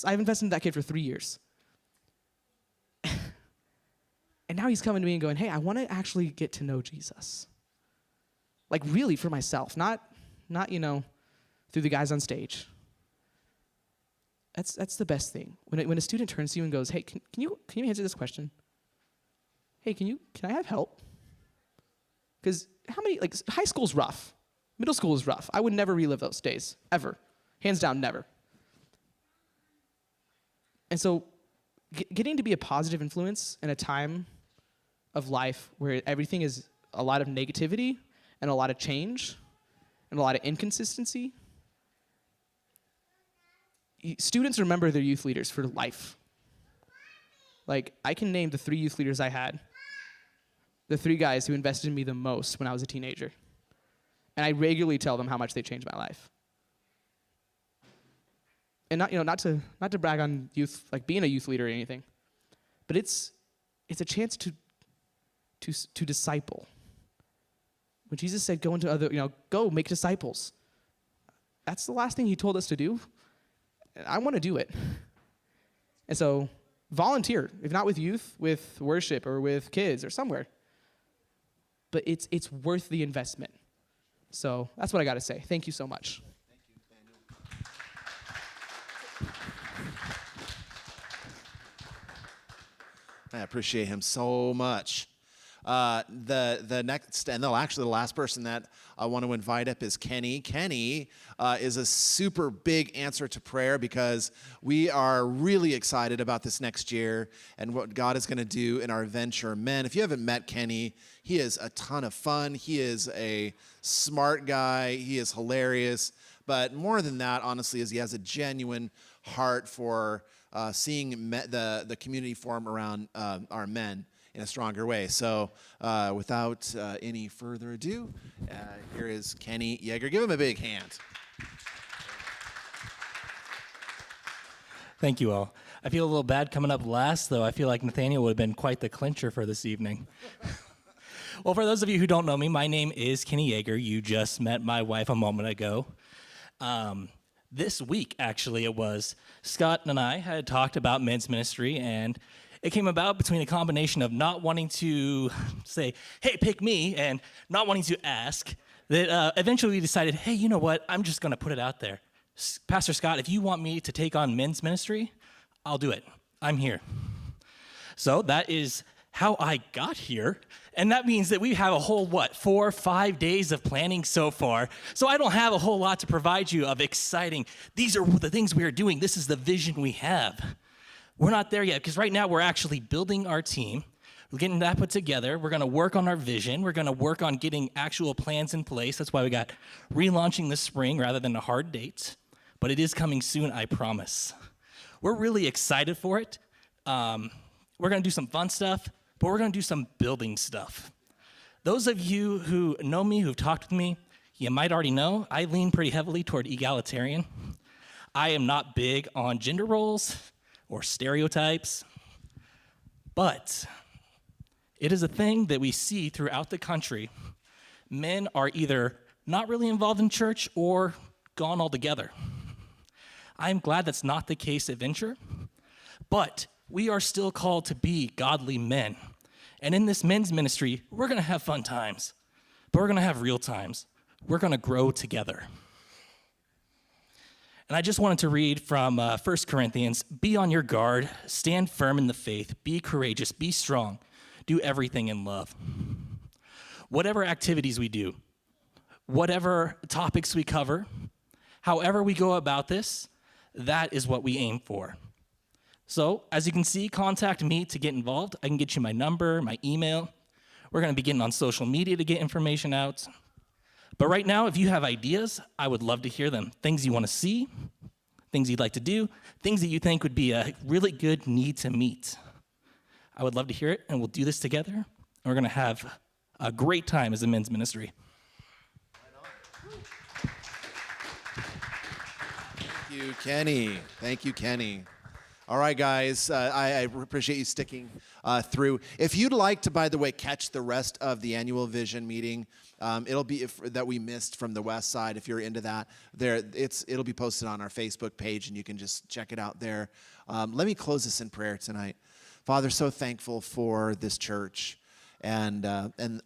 I've invested in that kid for 3 years. And now he's coming to me and going, hey, I want to actually get to know Jesus. Really for myself, not through the guys on stage. That's the best thing. When a student turns to you and goes, hey, can you answer this question? Hey, can I have help? Because high school's rough. Middle school is rough. I would never relive those days, ever. Hands down, never. And so getting to be a positive influence in a time of life where everything is a lot of negativity and a lot of change and a lot of inconsistency, students remember their youth leaders for life. I can name the 3 youth leaders I had, the 3 guys who invested in me the most when I was a teenager. And I regularly tell them how much they changed my life. And not to brag on youth, being a youth leader or anything, but it's a chance to disciple. When Jesus said, go into go make disciples, that's the last thing he told us to do. I want to do it. And so volunteer, if not with youth, with worship or with kids or somewhere. But it's worth the investment. So that's what I got to say. Thank you so much. I appreciate him so much. The next, and actually the last person that I want to invite up is Kenny. Kenny is a super big answer to prayer, because we are really excited about this next year and what God is going to do in our venture. Men, if you haven't met Kenny, he is a ton of fun. He is a smart guy. He is hilarious. But more than that, honestly, is he has a genuine heart for seeing the community form around our men in a stronger way. So without any further ado, here is Kenny Yeager. Give him a big hand. Thank you all. I feel a little bad coming up last, though. I feel like Nathaniel would have been quite the clincher for this evening. Well, for those of you who don't know me, my name is Kenny Yeager. You just met my wife a moment ago. This week, actually, it was, Scott and I had talked about men's ministry, and it came about between a combination of not wanting to say, hey, pick me, and not wanting to ask, that eventually we decided, hey, you know what? I'm just going to put it out there. Pastor Scott, if you want me to take on men's ministry, I'll do it. I'm here. So that is how I got here. And that means that we have a whole, 4 or 5 days of planning so far. So I don't have a whole lot to provide you of exciting, these are the things we are doing. This is the vision we have. We're not there yet, because right now we're actually building our team. We're getting that put together. We're going to work on our vision. We're going to work on getting actual plans in place. That's why we got relaunching this spring rather than a hard date. But it is coming soon, I promise. We're really excited for it. We're going to do some fun stuff, but we're going to do some building stuff. Those of you who know me, who've talked with me, you might already know I lean pretty heavily toward egalitarian. I am not big on gender roles or stereotypes, but it is a thing that we see throughout the country. Men are either not really involved in church or gone altogether. I'm glad that's not the case at Venture, but we are still called to be godly men. And in this men's ministry, we're going to have fun times, but we're going to have real times. We're going to grow together. And I just wanted to read from 1 Corinthians, be on your guard, stand firm in the faith, be courageous, be strong, do everything in love. Whatever activities we do, whatever topics we cover, however we go about this, that is what we aim for. So, as you can see, contact me to get involved. I can get you my number, my email. We're going to be getting on social media to get information out. But right now, if you have ideas, I would love to hear them. Things you want to see, things you'd like to do, things that you think would be a really good need to meet. I would love to hear it, and we'll do this together. And we're going to have a great time as a men's ministry. Thank you, Kenny. Thank you, Kenny. All right, guys, I appreciate you sticking through. If you'd like to, by the way, catch the rest of the annual vision meeting, it'll be that we missed from the west side. If you're into that, it'll be posted on our Facebook page, and you can just check it out there. Let me close this in prayer tonight. Father, so thankful for this church and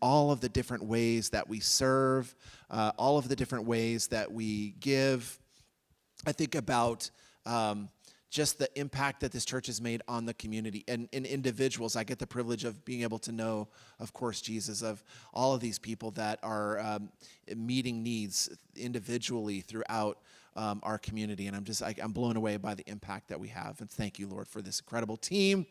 all of the different ways that we serve, all of the different ways that we give. I think about just the impact that this church has made on the community and individuals. I get the privilege of being able to know, of course, Jesus, of all of these people that are meeting needs individually throughout our community. And I'm blown away by the impact that we have. And thank you, Lord, for this incredible team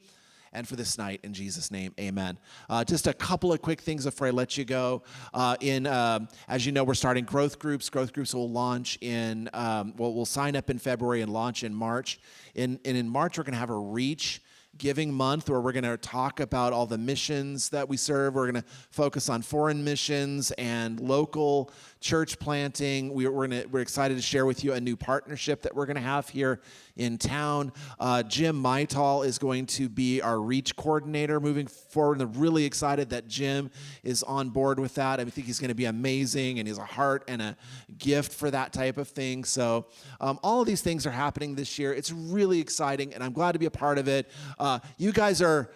and for this night. In Jesus' name, amen. Just a couple of quick things before I let you go. As you know, we're starting growth groups. Growth groups will launch we'll sign up in February and launch in March. In March, we're going to have a reach giving month where we're going to talk about all the missions that we serve. We're going to focus on foreign missions and local church planting. We're excited to share with you a new partnership that we're going to have here in town. Jim Maital is going to be our reach coordinator moving forward. I'm really excited that Jim is on board with that. I think he's going to be amazing, and he has a heart and a gift for that type of thing. So all of these things are happening this year. It's really exciting, and I'm glad to be a part of it. You guys are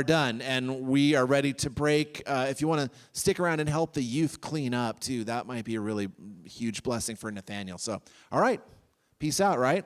done, and we are ready to break. If you want to stick around and help the youth clean up too, that might be a really huge blessing for Nathaniel. So, all right, peace out, right?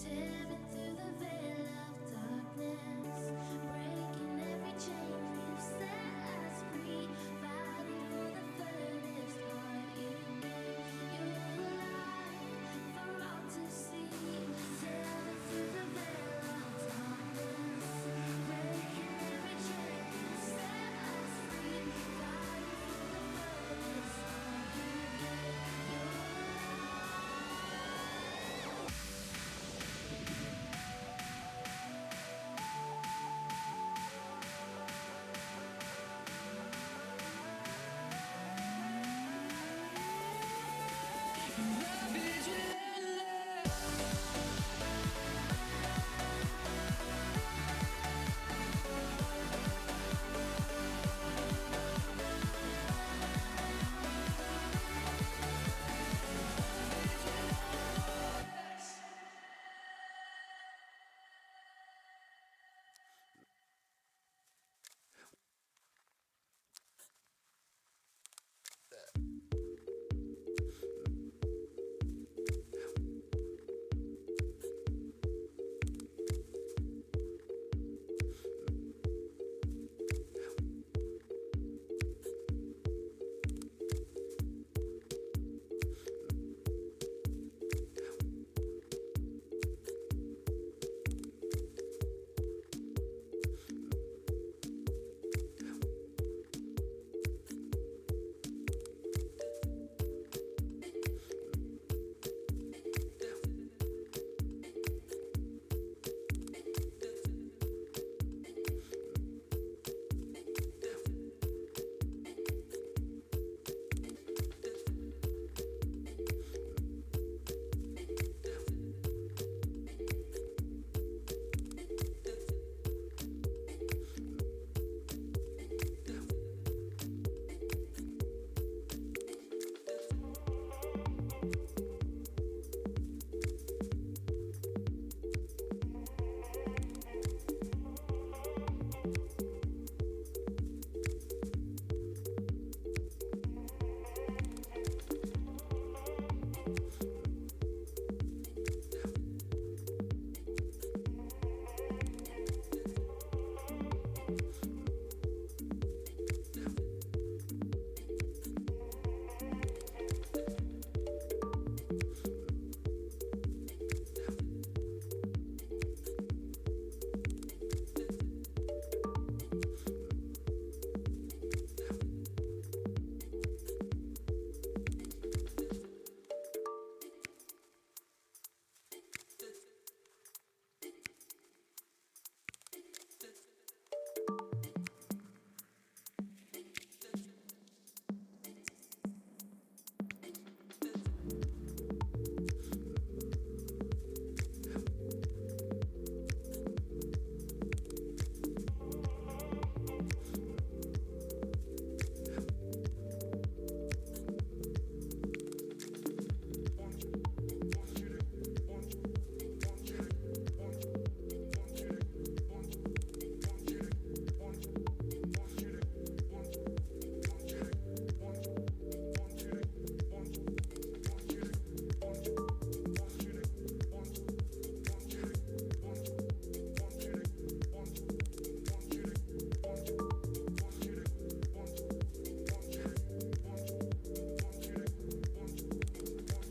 positivity.